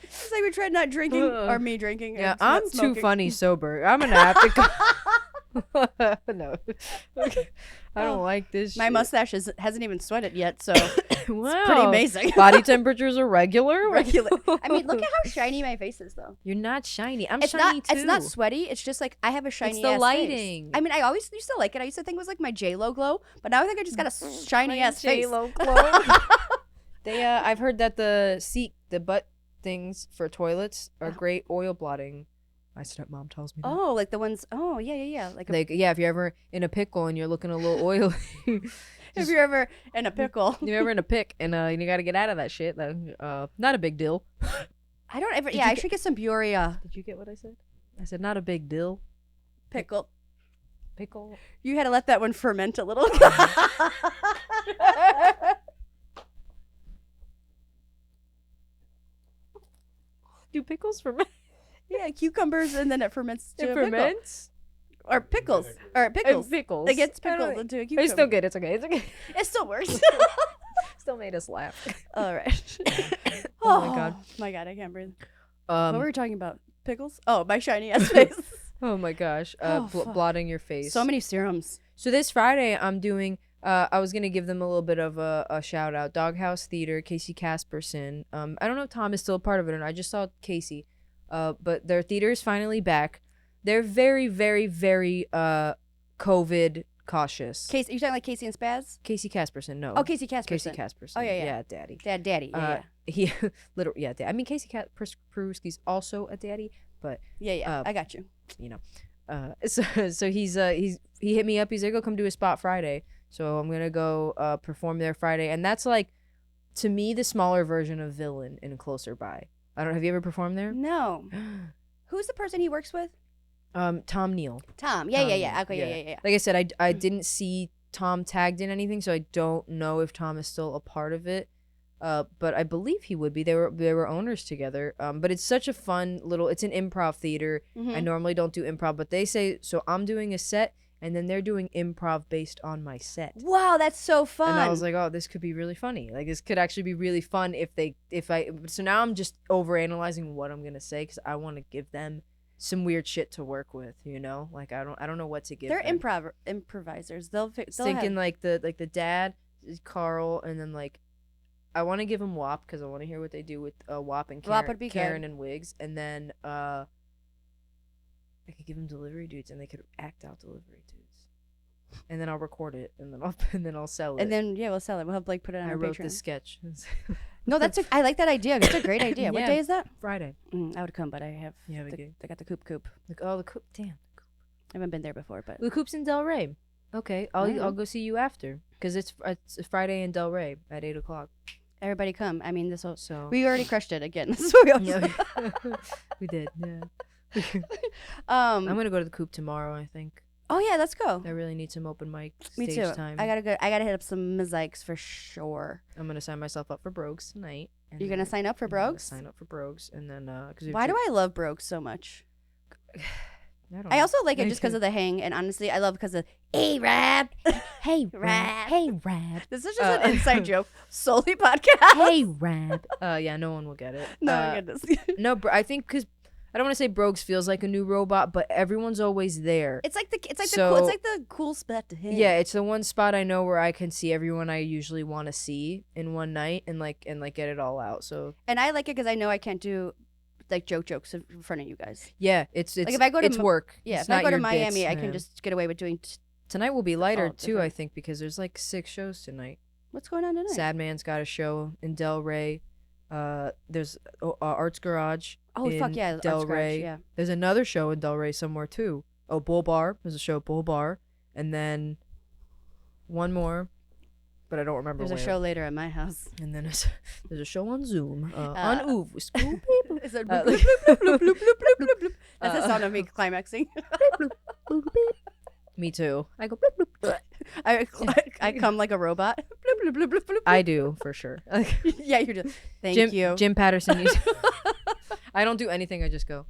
It's like we tried not drinking or me drinking. Yeah, and not I'm too smoking. funny sober. I'm gonna have to go. No. Okay. I don't like this My shit. mustache hasn't even sweated yet, so Wow. pretty amazing. Body temperatures are regular? Regular. I mean, look at how shiny my face is, though. You're not shiny. I'm It's shiny not. too. It's not sweaty. It's just like I have a shiny. the ass lighting. Face. I mean, I always used to like it. I used to think it was like my J-Lo glow, but now I think I just got a shiny ass face. J-Lo glow. They I've heard that the butt things for toilets are great oil blotting. My stepmom tells me that. Oh, like the ones. Oh, yeah. Like Like if you're ever in a pickle and you're looking a little oily, if you're ever in a pickle. you're ever in a pick and you got to get out of that shit. Not a big deal. I don't ever. Yeah, I should get some Buria Did you get what I said? I said not a big deal. pickle. Pickle. You had to let that one ferment a little. Do pickles ferment? Yeah, cucumbers, and then it ferments to It a pickle. ferments. Or pickles. Or pickles. Pickles. It gets I don't- pickled into a cucumber. It's still good. It's okay. It's okay. It still works. Still made us laugh. All right. Oh my God. My God, I can't breathe. What were Um. we talking about? Pickles? Oh, my shiny ass face. Oh my gosh. Oh, fuck. Blotting your face. So many serums. So this Friday, I'm doing. I was gonna give them a little bit of a shout out. Doghouse Theater, Casey Casperson. I don't know if Tom is still a part of it or not. I just saw Casey. But their theater is finally back. They're very, very, very COVID cautious. Casey, you talking like Casey and Spaz? Casey Casperson, no. Oh, Casey Casperson. Casey Casperson. Oh, yeah. Yeah, daddy. Daddy. Yeah, He literally, yeah. I mean, Casey Peruski's also a daddy, but yeah. I got you. you know, so he hit me up. He's like, "Go come do a spot Friday." So I'm gonna go perform there Friday, and that's like, to me, the smaller version of Villain in Closer By. I don't. Have you ever performed there? No. Who's the person he works with? Tom Neal. Tom. Yeah. Okay, yeah. yeah. Like I said, I didn't see Tom tagged in anything, so I don't know if Tom is still a part of it. But I believe he would be. They were owners together. But it's such a fun little. It's an improv theater. Mhm. I normally don't do improv, but they say so. I'm doing a set, and then they're doing improv based on my set. Wow, that's so fun. And I was like, oh, this could be really funny. Like, this could actually be really fun so now I'm just overanalyzing what I'm gonna say because I want to give them some weird shit to work with, you know? Like, I don't know what to give they're them. improvisers. They'll Thinking like the dad is Carl, and then like I want to give him WAP because I want to hear what they do with WAP and Karen, WAP would be Karen good. and Wiggs, and then I could give him delivery dudes, and they could act out delivery dudes. and then I'll record it, and then I'll sell it. And then we'll sell it. We'll have Blake put it on I our wrote Patreon. this sketch. No, I like that idea. That's a great idea. What Yeah. day is that? Friday. I would come, but I have. Yeah, I got the coop. Like, oh, the coop. Damn. I haven't been there before, but The coop's in Del Rey. Okay, I'll Alright. I'll go see you after, because it's Friday in Del Rey at 8:00. everybody come. I mean, So we already crushed it again. That's what we always yeah, we did. Yeah. I'm gonna go to the coop tomorrow. I think Oh yeah, let's go. I really need some open mic Me stage too. time. I gotta hit up some mosaics for sure. I'm gonna sign myself up for Brogues tonight. and You're gonna then sign up for I'm gonna Brogues? Sign up for Brogues, and then because Why do I love Brogues so much? don't I know. also like it Me just because too. of the hang, and honestly, I love because of hey Rab, Hey Rab. Hey Rab. This is just an inside joke, solely podcast. Hey Rab. Yeah, no one will get it. No, my goodness. No, I think because I don't want to say Brogues feels like a new robot, but everyone's always there. It's like the So- cool spot to hit. Yeah, it's the one spot I know where I can see everyone I usually want to see in one night and get it all out. So and I like it because I know I can't do like jokes in front of you guys. yeah, it's Like, if I go to it's Ma- work. Yeah, It's if I not go to your Miami, bits, I can yeah. just get away with doing. Tonight will be lighter Oh, too, I different. think, because there's like 6 shows tonight. What's going on tonight? Sad Man's got a show in Del Rey. There's Arts Garage. Oh fuck in yeah, Arts Del Garage, Rey. yeah. There's another show in Del Rey somewhere too. Oh, Bull Bar. There's a show at Bull Bar, and then one more, but I don't remember. There's a where. show later at my house. And then there's a show on Zoom on Oov with school people. Is it Uh, bloop, bloop, bloop, bloop, bloop, bloop, bloop, bloop. That's the sound of me climaxing. Me too. I go bloop, bloop. I come like a robot. Bloop, bloop, bloop, bloop, bloop. I do for sure. Yeah, you're just. Thank Jim, you. Jim Patterson used I don't do anything. I just go.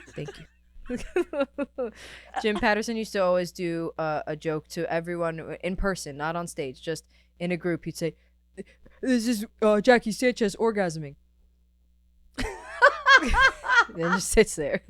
Thank you. Jim Patterson used to always do a joke to everyone in person, not on stage, just in a group. He'd say, "This is Jackie Sanchez orgasming." Then just sits there,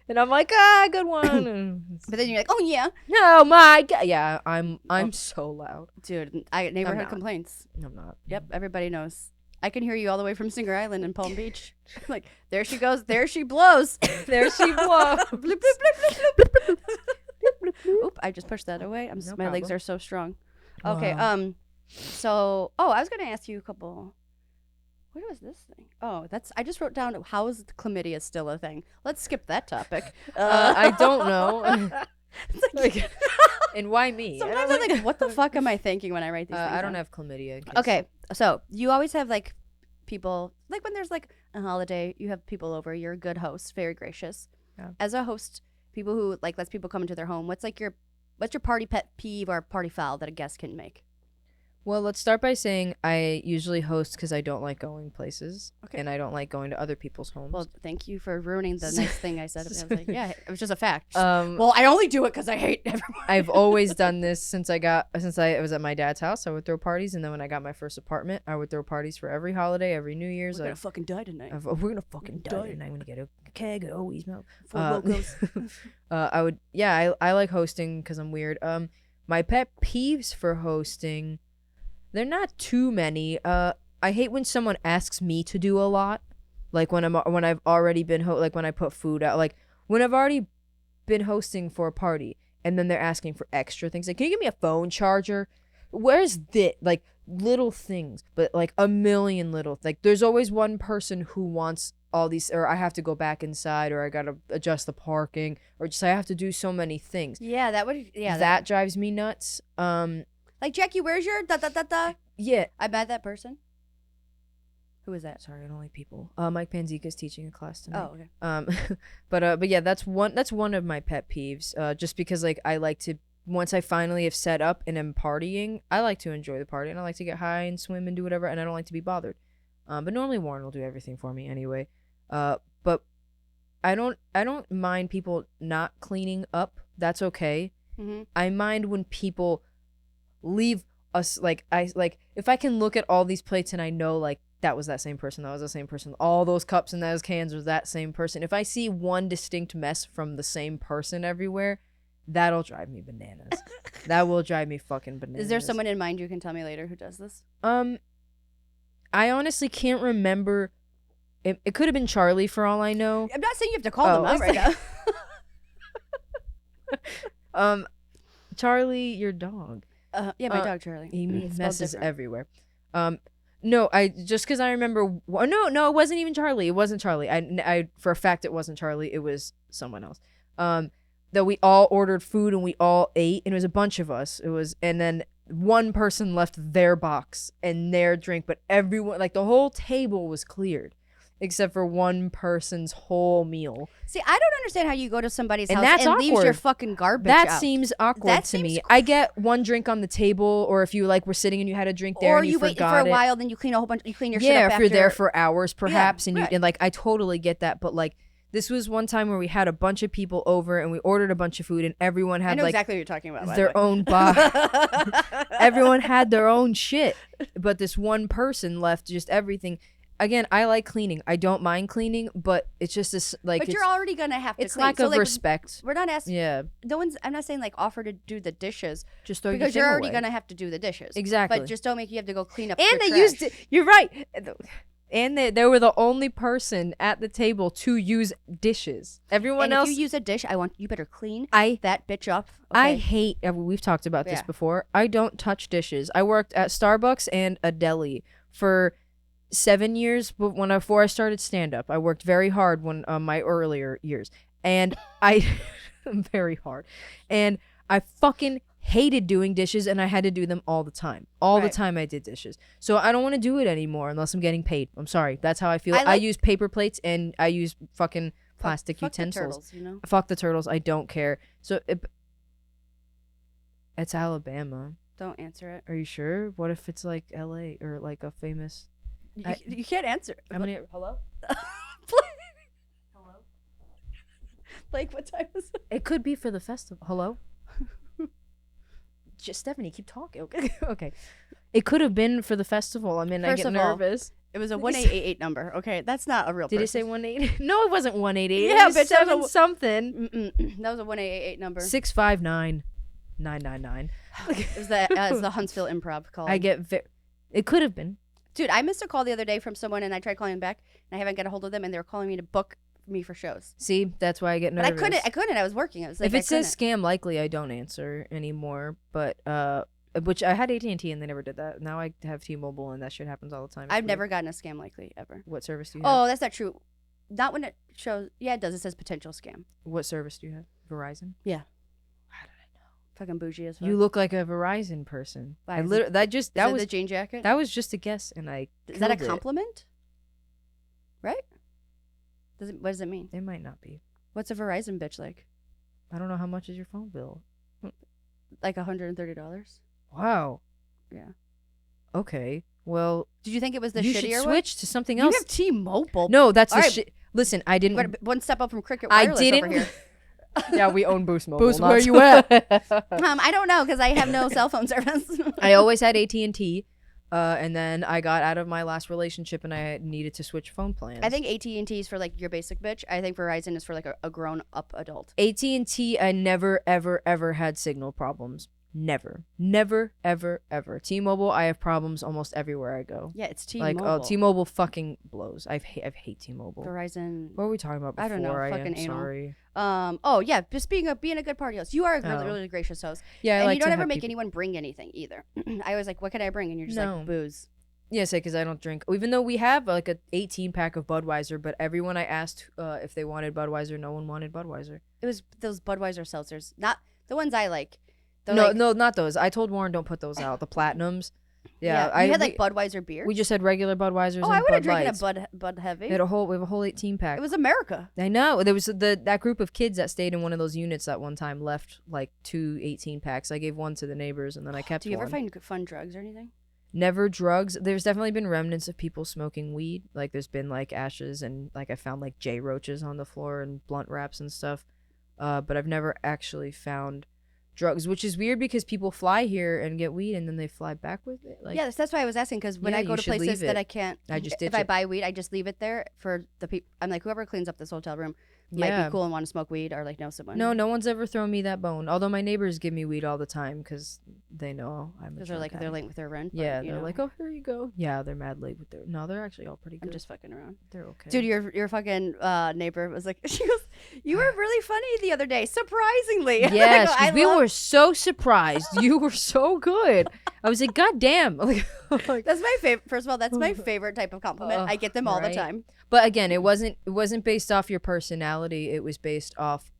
and I'm like, good one. But then you're like, oh yeah, Oh my god! Yeah, I'm so loud. dude. I neighborhood not. complaints. I'm not. Yep, everybody knows. I can hear you all the way from Singer Island in Palm Beach. Like, there she goes, there she blows. There she blows. Bloop, bloop, bloop, bloop, bloop. Oop, I just pushed that away. No my legs problem. are so strong. Okay, Wow. so I was gonna ask you a couple. What was this thing? Oh, I just wrote down, how is chlamydia still a thing? Let's skip that topic. I don't know. It's like, And why me? sometimes I'm like, what the fuck am I thinking when I write these things I don't down? have chlamydia. in case- Okay, so you always have like people, like when there's like a holiday, you have people over. You're a good host, very gracious. Yeah. As a host, people who like lets people come into their home, what's your party pet peeve or party foul that a guest can make? Well, let's start by saying I usually host because I don't like going places, Okay. and I don't like going to other people's homes. Well, thank you for ruining the nice thing I said. I was like, yeah, it was just a fact. Um, Well, I only do it because I hate everyone. I've always done this since I was at my dad's house. I would throw parties, and then when I got my first apartment, I would throw parties for every holiday, every New Year's. We're gonna fucking die tonight. We're gonna fucking die Die. tonight. I'm gonna get a keg. Oh, he's not. Four locos. I like hosting because I'm weird. My pet peeves for hosting, they're not too many. I hate when someone asks me to do a lot, like when I've already been like when I put food out, like when I've already been hosting for a party, and then they're asking for extra things. Like, can you give me a phone charger? Where's this? Like little things, but like a million little. Like there's always one person who wants all these, or I have to go back inside, or I gotta adjust the parking, or just I have to do so many things. Yeah, that would. Yeah, that drives me nuts. Like, Jackie, where's your da da da da? Yeah. I met that person. Who is that? Sorry, I don't like people. Mike Panzica's teaching a class tonight. Oh, okay. But yeah, that's one of my pet peeves. Just because like I like to, once I finally have set up and am partying, I like to enjoy the party, and I like to get high and swim and do whatever, and I don't like to be bothered. But normally Warren will do everything for me anyway. But I don't mind people not cleaning up. That's okay. Mm-hmm. I mind when people leave us, like if I can look at all these plates and I know like that was that same person, all those cups and those cans was that same person. If I see one distinct mess from the same person everywhere, that'll drive me bananas. That will drive me fucking bananas. Is there someone in mind you can tell me later who does this? I honestly can't remember. It could have been Charlie for all I know. I'm not saying you have to call them out right now. Charlie, your dog. Yeah, my dog Charlie. He It's spelled messes different. everywhere. No, I just because I remember. No, it wasn't even Charlie. It wasn't Charlie. I for a fact it wasn't Charlie. It was someone else. That we all ordered food and we all ate, and it was a bunch of us. And then one person left their box and their drink, but everyone, like the whole table was cleared, except for one person's whole meal. See, I don't understand how you go to somebody's And house that's and leaves your awkward. fucking garbage That out. seems awkward That to seems me. I get one drink on the table, or if you like were sitting and you had a drink there or and you wait for forgot a it. while, then you clean a whole bunch. You clean your shit Yeah, up if you're there after- for hours, perhaps, and you right. and like I totally get that, but like this was one time where we had a bunch of people over and we ordered a bunch of food and everyone I had know like exactly what you're talking about. by the their way. own box. Everyone had their own shit, but this one person left just everything. Again, I like cleaning. I don't mind cleaning, but it's just this like But you're already gonna have to. it's clean. lack So, of like, respect. We're not asking. Yeah, No one's. I'm not saying like offer to do the dishes just throw your because thing you're already away. gonna have to do the dishes. Exactly. But just don't make you have to go clean up. And your they trash. used it. You're right. And they were the only person at the table to use dishes. Everyone And else. if you use a dish, you better clean I that bitch up. I okay? hate. We've talked about this Yeah. before. I don't touch dishes. I worked at Starbucks and a deli for 7 years, but before I started stand up, I worked very hard when my earlier years, and I very hard, and I fucking hated doing dishes, and I had to do them all the time. All the Right. time I did dishes. So I don't want to do it anymore unless I'm getting paid. I'm sorry. That's how I feel. I I like- use paper plates and I use fucking plastic Fuck the utensils. turtles, you know. Fuck the turtles. I don't care. So it's Alabama. Don't answer it. Are you sure? What if it's like LA or like a famous? You can't answer. I'm gonna hello. Like what time is it? It could be for the festival. Hello. Just Stephanie, keep talking. Okay. Okay. It could have been for the festival. I mean, I First get of all, nervous. It was a 1888 number. Okay, that's not a real. Did it say 180? No, it wasn't 188. Yeah, it was bitch, that was 7 a- something. That was a 1888 number. 659 999. It was the Huntsville Improv call. I get it could have been. Dude, I missed a call the other day from someone, and I tried calling them back, and I haven't got a hold of them, and they were calling me to book me for shows. See, that's why I get But nervous. I couldn't. I was working. I was like, If it I says couldn't. scam likely, I don't answer anymore. But which I had AT&T and they never did that. Now I have T-Mobile and that shit happens all the time. It's I've weird. never gotten a scam likely ever. What service do you have? Oh, that's not true. Not when it shows. Yeah, it does. It says potential scam. What service do you have? Verizon. Yeah. Fucking bougie as fuck. You look like a Verizon person. Why, I is literally that Is that was the jean jacket? that was just a guess and I Is that a killed it. compliment? Right? What does it mean? It might not be. What's a Verizon bitch like? I don't know how much is your phone bill. Like $130? Wow. Yeah. Okay. Well, Did you think it was the you shittier should one? switch to something You else. have T-Mobile. No, that's All the right. shit. Listen, I didn't. We're one step up from Cricket I Wireless didn't. over here. Yeah, we own Boost Mobile. Boost, not where you at? I don't know because I have no cell phone service. I always had AT&T, and then I got out of my last relationship and I needed to switch phone plans. I think AT&T is for like your basic bitch. I think Verizon is for like a grown-up adult. AT&T, I never, ever, ever had signal problems. Never, ever, ever. T-Mobile, I have problems almost everywhere I go. Yeah, it's T-Mobile. Like, T-Mobile fucking blows. I hate T-Mobile. Verizon. What were we talking about before? I don't know, fucking am anal. sorry. Oh yeah, just being a good party host. You are a really, Oh. really gracious host, Yeah, I and like you don't to ever have make people- anyone bring anything either. I was like, "What can I bring?" And you're just No. like, "Booze." Yeah, say because I don't drink. Even though we have like a 18 pack of Budweiser, but everyone I asked if they wanted Budweiser, no one wanted Budweiser. It was those Budweiser seltzers, not the ones I like. They're No, like, no, not those. I told Warren don't put those out. The platinums. Yeah, you had like Budweiser beer. we just had regular Budweisers. Oh, and I would have Bud drinking Lights. a Bud Heavy. We have a whole 18 pack. It was America. I know. There was that group of kids that stayed in one of those units that one time left like 2 18 packs. I gave one to the neighbors and then I kept Do you one. ever find fun drugs or anything? Never drugs. There's definitely been remnants of people smoking weed. Like there's been like ashes and like I found like J roaches on the floor and blunt wraps and stuff. But I've never actually found drugs, which is weird because people fly here and get weed and then they fly back with it. Like, Yeah, that's why I was asking because when Yeah, I go you to should places leave that it. I can't, I just if ditch I it. buy weed, I just leave it there for the people. I'm like, whoever cleans up this hotel room might Yeah. be cool and want to smoke weed or like know someone. No one's ever thrown me that bone. Although my neighbors give me weed all the time because they know I'm a because they're like drunk they're guy. late with their rent. but, Yeah, you they're know, like, oh, here you go. Yeah, they're mad late with their. No, they're actually all pretty good. I'm just fucking around. They're okay. Dude, your fucking neighbor was like, she goes, You were really funny the other day, surprisingly. Yes, I 'cause we love- were so surprised. You were so good. I was like, God damn. Like, That's my favorite. First of all, that's my favorite type of compliment. I get them all the right. time. but again, it wasn't based off your personality. It was based off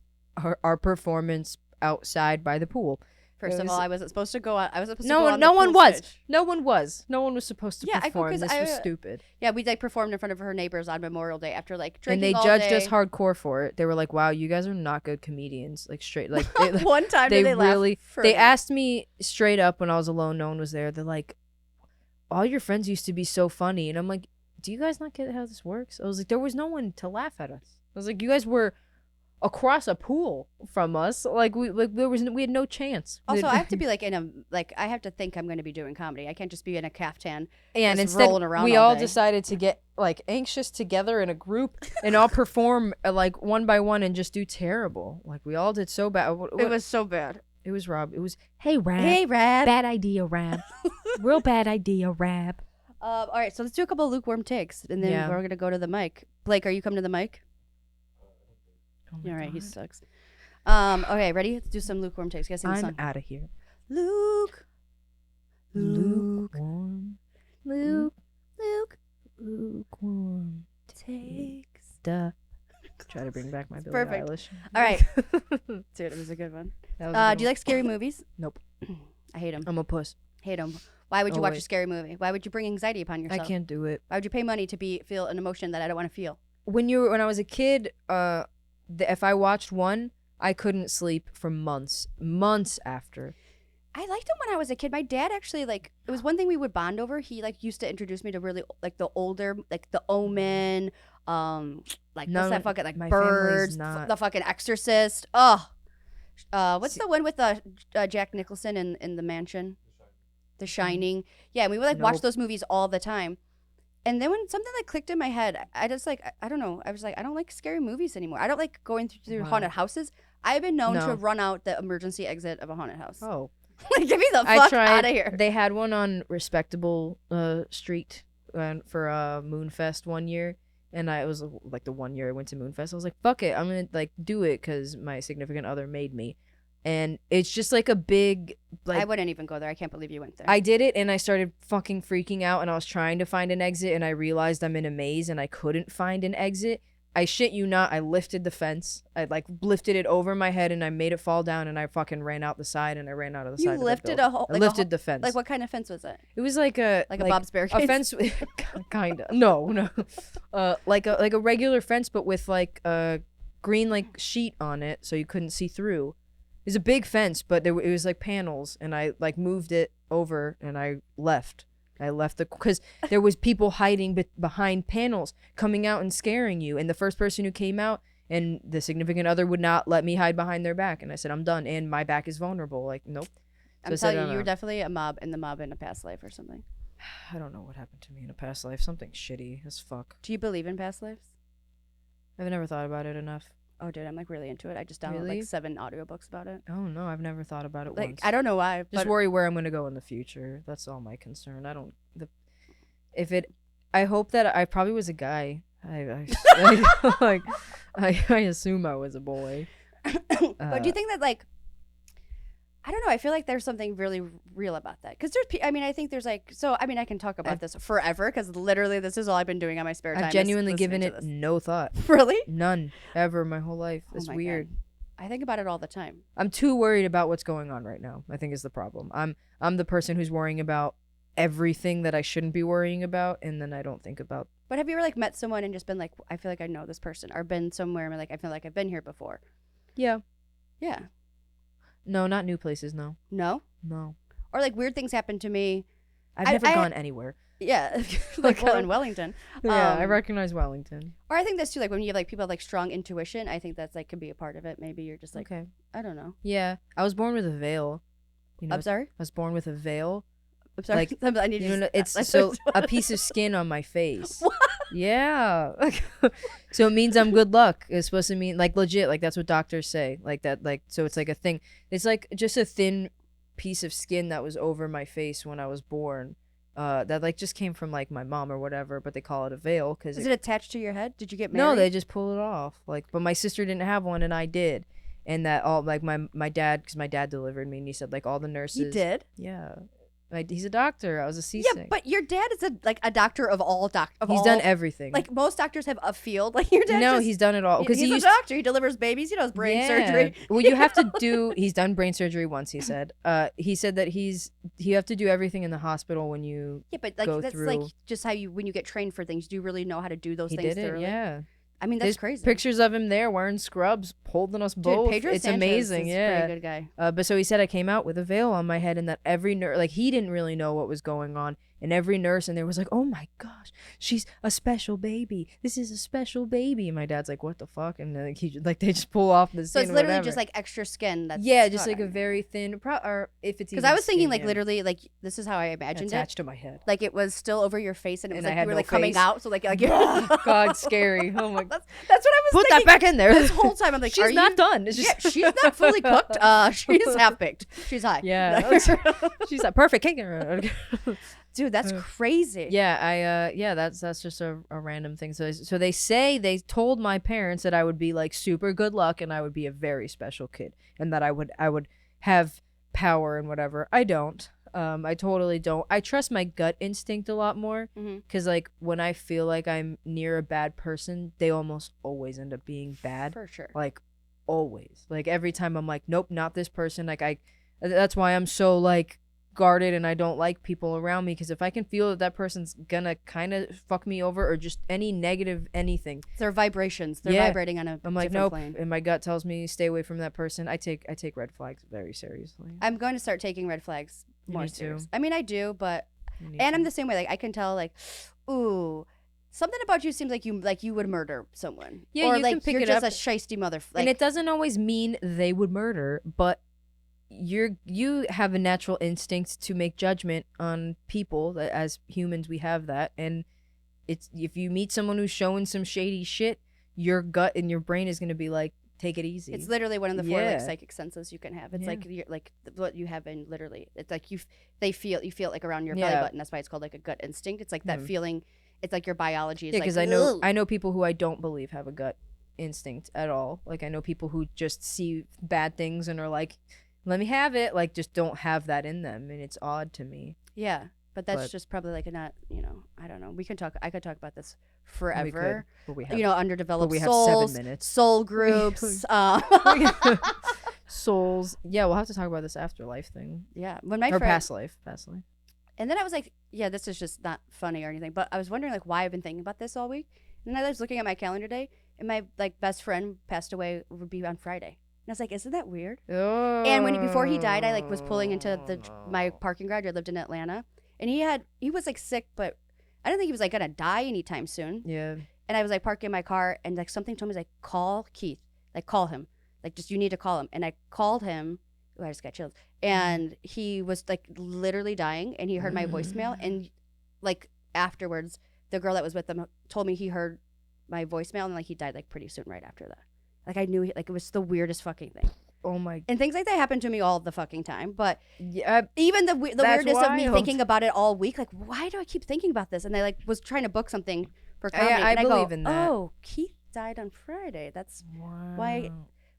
our performance outside by the pool. First It of was- all, I wasn't supposed to go on. I was supposed to No go one, on no the one pool was. stage. No one was. No one was supposed to Yeah, I go perform. 'cause This was I- stupid. Yeah, we like performed in front of her neighbors on Memorial Day after like And drinking they all judged day. us hardcore for it. They were like, "Wow, you guys are not good comedians." Like straight, like they, One time they did they really. laugh for They me. asked me straight up when I was alone. No one was there. They're like, "All your friends used to be so funny," and I'm like, "Do you guys not get how this works?" I was like, "There was no one to laugh at us." I was like, "You guys were across a pool from us. Like we had no chance." Also, I have to be like I have to think I'm going to be doing comedy. I can't just be in a caftan. And just instead, rolling around we all all day. decided to get like anxious together in a group and all perform like one by one and just do terrible. Like we all did so bad. It was so bad. It was Rob. It was, hey Rab, Hey, Rab. bad idea, Rab, real bad idea, Rab. All right, so let's do a couple of lukewarm takes, and then Yeah. we're gonna go to the mic. Blake, are you coming to the mic? Oh my All right, he God. sucks. Okay, ready? Let's do some lukewarm takes. You guys sing the I'm song. out of here. Luke. Lukewarm, Luke. lukewarm. Takes. Duh. Try to bring back my Billie perfect. Eilish. All right. That Dude, it was a good one. was a good Do you one. like scary movies? Nope. I hate them. I'm a puss. Hate them. Why would you watch a Always. scary movie? Why would you bring anxiety upon yourself? I can't do it. Why would you pay money to feel an emotion that I don't want to feel? When I was a kid, if I watched one, I couldn't sleep for months after. I liked them when I was a kid. My dad actually it was one thing we would bond over. He used to introduce me to really the older The Omen, what's that fucking my family's Birds, not- the fucking Exorcist. Oh, what's the one with Jack Nicholson in the mansion, The Shining? Yeah, we would watch Nope. those movies all the time. And then when something clicked in my head, I just I don't know. I was like, I don't like scary movies anymore. I don't like going through Wow. haunted houses. I've been known No. to run out the emergency exit of a haunted house. Oh. Get me the I fuck tried. out of here. They had one on Respectable Street for Moonfest one year, and it was like the 1 year I went to Moonfest. I was like, "Fuck it, I'm gonna do it" because my significant other made me, and it's just a big I wouldn't even go there. I can't believe you went there. I did it, and I started fucking freaking out, and I was trying to find an exit, and I realized I'm in a maze, and I couldn't find an exit. I shit you not, I lifted the fence. I lifted it over my head, and I made it fall down, and I fucking ran out the side, and I ran out of the You side. of the lifted building. a whole- I like a lifted the fence. Like what kind of fence was it? It was like a Bob's Barricades? A fence, kind of. No. Like a regular fence, but with a green sheet on it, so you couldn't see through. It was a big fence, but it was panels, and I moved it over, and I left. Because there was people hiding behind panels, coming out and scaring you. And the first person who came out, and the significant other would not let me hide behind their back. And I said, I'm done, and my back is vulnerable. Nope. I'm telling you, you were definitely a mob in a past life or something. I don't know what happened to me in a past life. Something shitty as fuck. Do you believe in past lives? I've never thought about it enough. Oh, dude, I'm really into it. I just downloaded Really? 7 audiobooks about it. Oh no, I've never thought about it once. I don't know why. Just But worry where I'm gonna go in the future. That's all my concern. I hope that I probably was a guy. I assume I was a boy. but do you think that I don't know. I feel like there's something really real about that. Because I think there's I can talk about this forever because literally this is all I've been doing on my spare time. I've is genuinely listening given to it this. no thought. Really? None. Ever my whole life. Oh It's my weird. God. I think about it all the time. I'm too worried about what's going on right now, I think is the problem. I'm the person who's worrying about everything that I shouldn't be worrying about, and then I don't think about. But have you ever met someone and just been like, I feel like I know this person, or been somewhere and I feel like I've been here before? Yeah. Yeah. No, not new places, no. No? No. Or weird things happen to me. I've never gone anywhere. Yeah. In Wellington. Yeah, I recognize Wellington. Or I think that's too, when you have people have strong intuition, I think that's could be a part of it. Maybe you're just Okay. I don't know. Yeah. I was born with a veil. I'm sorry? I was born with a veil. I'm sorry. I need It's so a piece of skin on my face. What? Yeah. So it means I'm good luck. It's supposed to mean legit, that's what doctors say. So it's a thing. It's just a thin piece of skin that was over my face when I was born. that like just came from like my mom or whatever, but they call it a veil because Is it attached to your head? Did you get married? no, they just pull it off. Like, but my sister didn't have one and I did, and that all like my dad, because my dad delivered me, and he said like all the nurses. You did? Yeah, he's a doctor. I was a C-section. Yeah, but your dad is a doctor of all doctors. He's done everything. Like most doctors have a field. Like your dad. No, he's done it all. Because he's a doctor. He delivers babies. He does brain surgery. Well, you have to do. He's done brain surgery once. He said. He said that you have to do everything in the hospital when you. Yeah, but like go that's through. like just how you when you get trained for things. Do you really know how to do those He things did it. thoroughly? Yeah. I mean, that's There's crazy. pictures of him there wearing scrubs, holding us Dude, both. Pedro It's Sanchez amazing. is a Yeah. pretty good guy. But so he said I came out with a veil on my head, and that every nurse, like he didn't really know what was going on, and every nurse in there was like, "Oh my gosh, she's a special baby. This is a special baby." And my dad's like, "What the fuck?" And then they just pull off the skin. So it's or literally whatever. just like extra skin. That's just like a on. very thin, or if it's. Because even I was thinking skin, like yeah, literally like this is how I imagined attached it. to my head. Like it was still over your face, and it was And I like had you were no like coming face. out. So like God, scary. Oh my. that's what I was Put thinking. that back in there. This whole time I'm like, She's are not you? done. It's just Yeah, she's not fully cooked. She's half baked. She's high. Yeah. She's like perfect cake. Dude, that's crazy. Yeah, that's just a random thing. So they say they told my parents that I would be like super good luck and I would be a very special kid and that I would have power and whatever. I don't. I totally don't. I trust my gut instinct a lot more because like when I feel like I'm near a bad person, they almost always end up being bad. For sure. Like always. Like every time I'm like, nope, not this person. Like that's why I'm so like guarded and I don't like people around me because if I can feel that person's gonna kind of fuck me over or just any negative anything, Their vibrations. They're Yeah. vibrating on a I'm like, different nope. plane. And my gut tells me stay away from that person. I take red flags very seriously. I'm going to start taking red flags You more need to. serious. I mean, I do, but You need and to. I'm the same way. Like I can tell, like, ooh, something about you seems like you would murder someone. Yeah, or you like can pick you're it just up. a shisty mother. Like, And it doesn't always mean they would murder, but you have a natural instinct to make judgment on people. That as humans we have that, and it's if you meet someone who's showing some shady shit, your gut and your brain is gonna be like, take it easy. it's literally one of the four Yeah. like psychic senses you can have. It's Yeah. like you're, like what you have in literally. It's like you feel it like around your belly Yeah. button. That's why it's called like a gut instinct. It's like that Mhm. feeling. It's like your biology is Yeah, like. because "Ugh." I know people who I don't believe have a gut instinct at all. Like I know people who just see bad things and are like, let me have it. Like just don't have that in them, and it's odd to me. Yeah, but that's But- just probably like a not. I don't know. I could talk about this We forever. could, but we have Underdeveloped we have 7 souls, minutes. soul groups. souls. Yeah, we'll have to talk about this afterlife thing Yeah, when my or friend, past life. and then I was like, yeah, this is just not funny or anything. But I was wondering like why I've been thinking about this all week. And then I was looking at my calendar today, and my like best friend passed away would be on Friday. And I was like, isn't that weird? Oh. And before he died, I like was pulling into my parking garage. I lived in Atlanta, and he was like sick, but I didn't think he was like gonna die anytime soon. Yeah. And I was like parking my car, and like something told me like call Keith, like call him, like just you need to call him. And I called him. Oh, I just got chills. And he was like literally dying, and he heard my voicemail. And like afterwards, the girl that was with him told me he heard my voicemail, and like he died like pretty soon right after that. Like I knew like it was the weirdest fucking thing. Oh my. And things like that happen to me all the fucking time. But Yeah. even the That's weirdness of me wild. thinking about it all week, like why do I keep thinking about this? And I like was trying to book something for comedy, I and I believe go, in that. oh, Keith died on Friday. That's Wow. why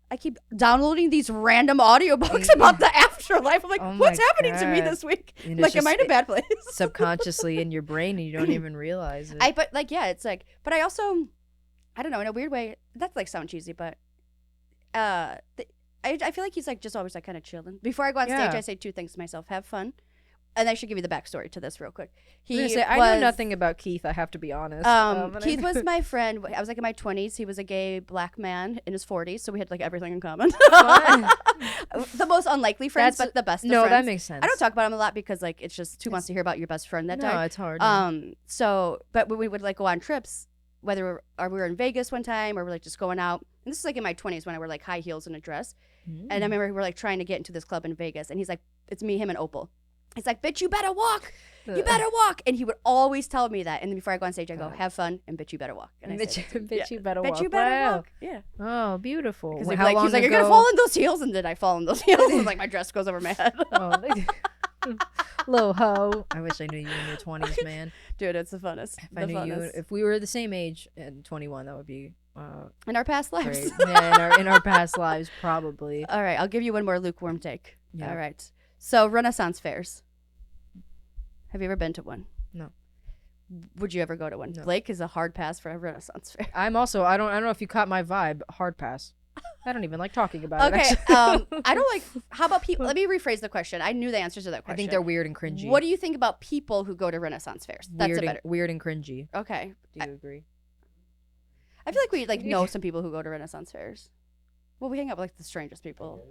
I keep downloading these random audiobooks about the afterlife. I'm like, Oh what's my happening to me God. this week? And it's Like, am I in a just bad place? subconsciously in your brain and you don't even realize it. But like, yeah, it's like, but I also, I don't know, in a weird way, that's like sound cheesy, but I feel like he's like just always like kind of chilling. Before I go on stage, Yeah. I say 2 things to myself: have fun. And I should give you the backstory to this real quick. I was gonna say, I know nothing about Keith. I have to be honest. And Keith was my friend. I was like in my 20s. He was a gay black man in his 40s, so we had like everything in common. Fun. The most unlikely friends, That's- but the best of No, friends. that makes sense. I don't talk about him a lot because like it's just too much to hear about your best friend that No, died. it's hard. But when we would like go on trips, whether we were in Vegas one time or we're like just going out, and this is like in my 20s when I wore like high heels and a dress. And I remember we were like trying to get into this club in Vegas, and he's like, it's me, him, and Opal. He's like, bitch, you better walk. You better walk. And he would always tell me that. And then before I go on stage, I go, have fun, and bitch, you better walk. And I say that to him. Bitch, you better Bitch, walk. you better Wow. walk. Yeah. Oh, beautiful. Because Well, he's like, you're going to fall in those heels. And then I fall in those heels. And like my dress goes over my head. Oh, Little hoe. I wish I knew you in your 20s, man. Dude, it's the funnest. If I knew you, if we were the same age at 21, that would be in our past lives. great. Yeah, in our past lives, probably. All right, I'll give you one more lukewarm take. Yeah. All right. So Renaissance fairs. Have you ever been to one? No. Would you ever go to one? No. Blake is a hard pass for a Renaissance fair. I'm also. I don't know if you caught my vibe. Hard pass. I don't even like talking about it. Okay. actually. I don't like. How about people? Let me rephrase the question. I knew the answers to that question. I think they're weird and cringy. What do you think about people who go to Renaissance fairs? That's a better. Weird and cringy. Okay. Do you agree? I feel like we know some people who go to Renaissance fairs. Well, we hang out with like the strangest people.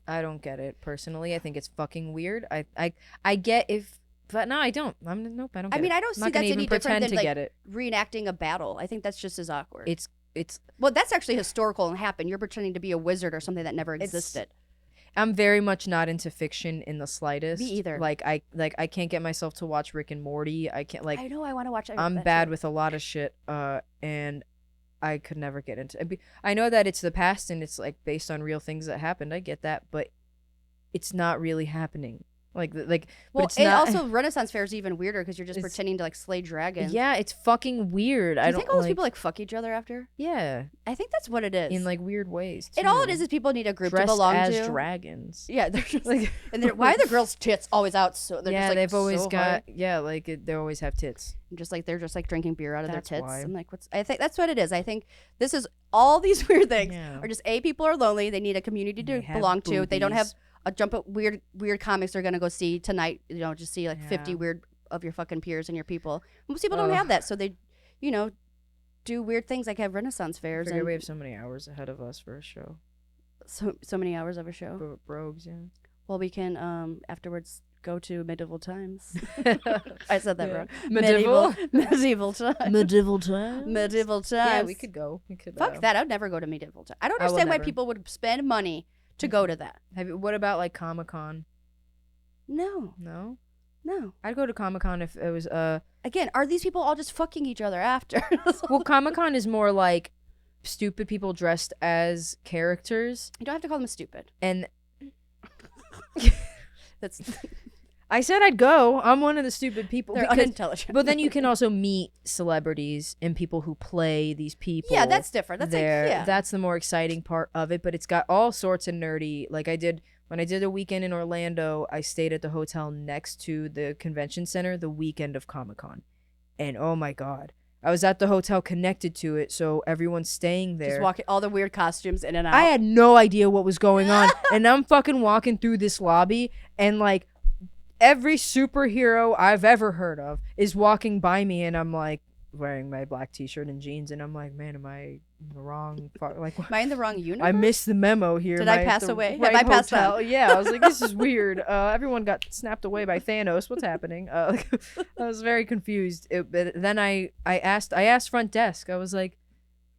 I don't get it personally. I think it's fucking weird. I get if, but no, I don't. Nope. I don't. Get I mean, it. I don't I'm see not gonna that's any even different pretend than to like get it. reenacting a battle. I think that's just as awkward. It's. Well, that's actually historical and happened. You're pretending to be a wizard or something that never existed. I'm very much not into fiction in the slightest. Me either. I can't get myself to watch Rick and Morty. I can't I know I want to watch. I'm bad with a lot of shit. And I could never get into it. I know that it's the past and it's like based on real things that happened. I get that, but it's not really happening. Well, but it's and not. also Renaissance fair is even weirder because you're just pretending to like slay dragons. Yeah, it's fucking weird. Do you think all those people like fuck each other after? Yeah, I think that's what it is. in like weird ways. And all it is people need a group dressed to belong as to. dragons. Yeah, they're just like. And why are the girls' tits always out? So they're yeah, just, like, they've always so got hard? They always have tits. They're just like drinking beer out of That's their tits. why. I'm like, I think that's what it is. I think this is all these weird things Yeah. are just people are lonely. They need a community to They have belong to. They don't have boobies. a jump of weird comics they're gonna go see tonight. Just see like Yeah. 50 weird of your fucking peers and your people. Most people don't have that, so they, do weird things like have Renaissance I fairs. figure And we have so many hours ahead of us for a show. so many hours of a show. For Brogues, yeah. Well, we can afterwards go to medieval times. I said that Yeah. wrong. Medieval? Medieval times. Medieval times. Medieval times. Yeah, we could go. Fuck that. I would never go to medieval times. I don't I will understand why never. people would spend money to go to that. What about like Comic-Con? No. No, No. I'd go to Comic-Con if it was Again, are these people all just fucking each other after? Well, Comic-Con is more like stupid people dressed as characters, You don't have to call them stupid. and That's I said I'd go. I'm one of the stupid people. they're because- unintelligent. But then you can also meet celebrities and people who play these people. Yeah, that's different. That's there. like yeah. That's the more exciting part of it. But it's got all sorts of nerdy. Like when I did a weekend in Orlando, I stayed at the hotel next to the convention center the weekend of Comic-Con, and oh my god, I was at the hotel connected to it, so everyone's staying there. Just walking all the weird costumes in and out. I had no idea what was going on, and I'm fucking walking through this lobby, and like every superhero I've ever heard of is walking by me, and I'm like wearing my black t-shirt and jeans, and I'm like, man, am I in the wrong like Am I in the wrong universe? I missed the memo here. Did Am I at pass the away? right Have I passed hotel? on? Yeah, I was like, this is weird. Everyone got snapped away by Thanos. What's happening? I was very confused. But then I asked front desk. I was like,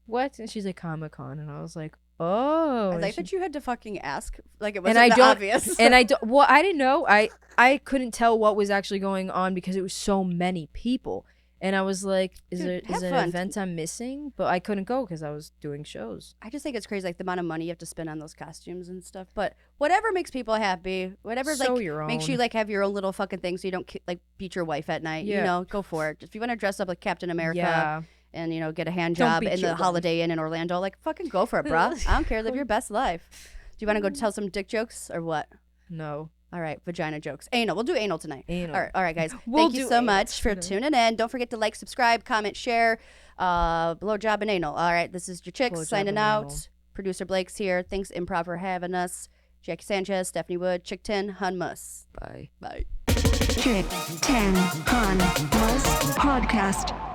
what? And she's like, Comic-Con, and I was like, oh. I And like she- that you had to fucking ask. Like it and wasn't I that don't, obvious. and I don't. Well, I didn't know. I couldn't tell what was actually going on because it was so many people. And I was like, is Dude, there have an fun. event I'm missing? But I couldn't go because I was doing shows. I just think it's crazy, like the amount of money you have to spend on those costumes and stuff. But whatever makes people happy, whatever Sew like your makes own. you like have your own little fucking thing, so you don't like beat your wife at night. Yeah. Go for it. If you want to dress up like Captain America Yeah. and get a hand Don't job beat in your the wife. Holiday Inn in Orlando, like fucking go for it, bruh. I don't care. Live your best life. Do you want to go tell some dick jokes or what? No. All right, vagina jokes. Anal. We'll do anal tonight. Anal. All right, guys. We'll Thank you do so anal much for tonight. tuning in. Don't forget to like, subscribe, comment, share. Blowjob and anal. All right, this is your chicks Blowjob signing and out. anal. Producer Blake's here. Thanks, Improv, for having us. Jackie Sanchez, Stephanie Wood, Chick Ten Hun Must. Bye. Bye. Chick 10 Hun Must Podcast.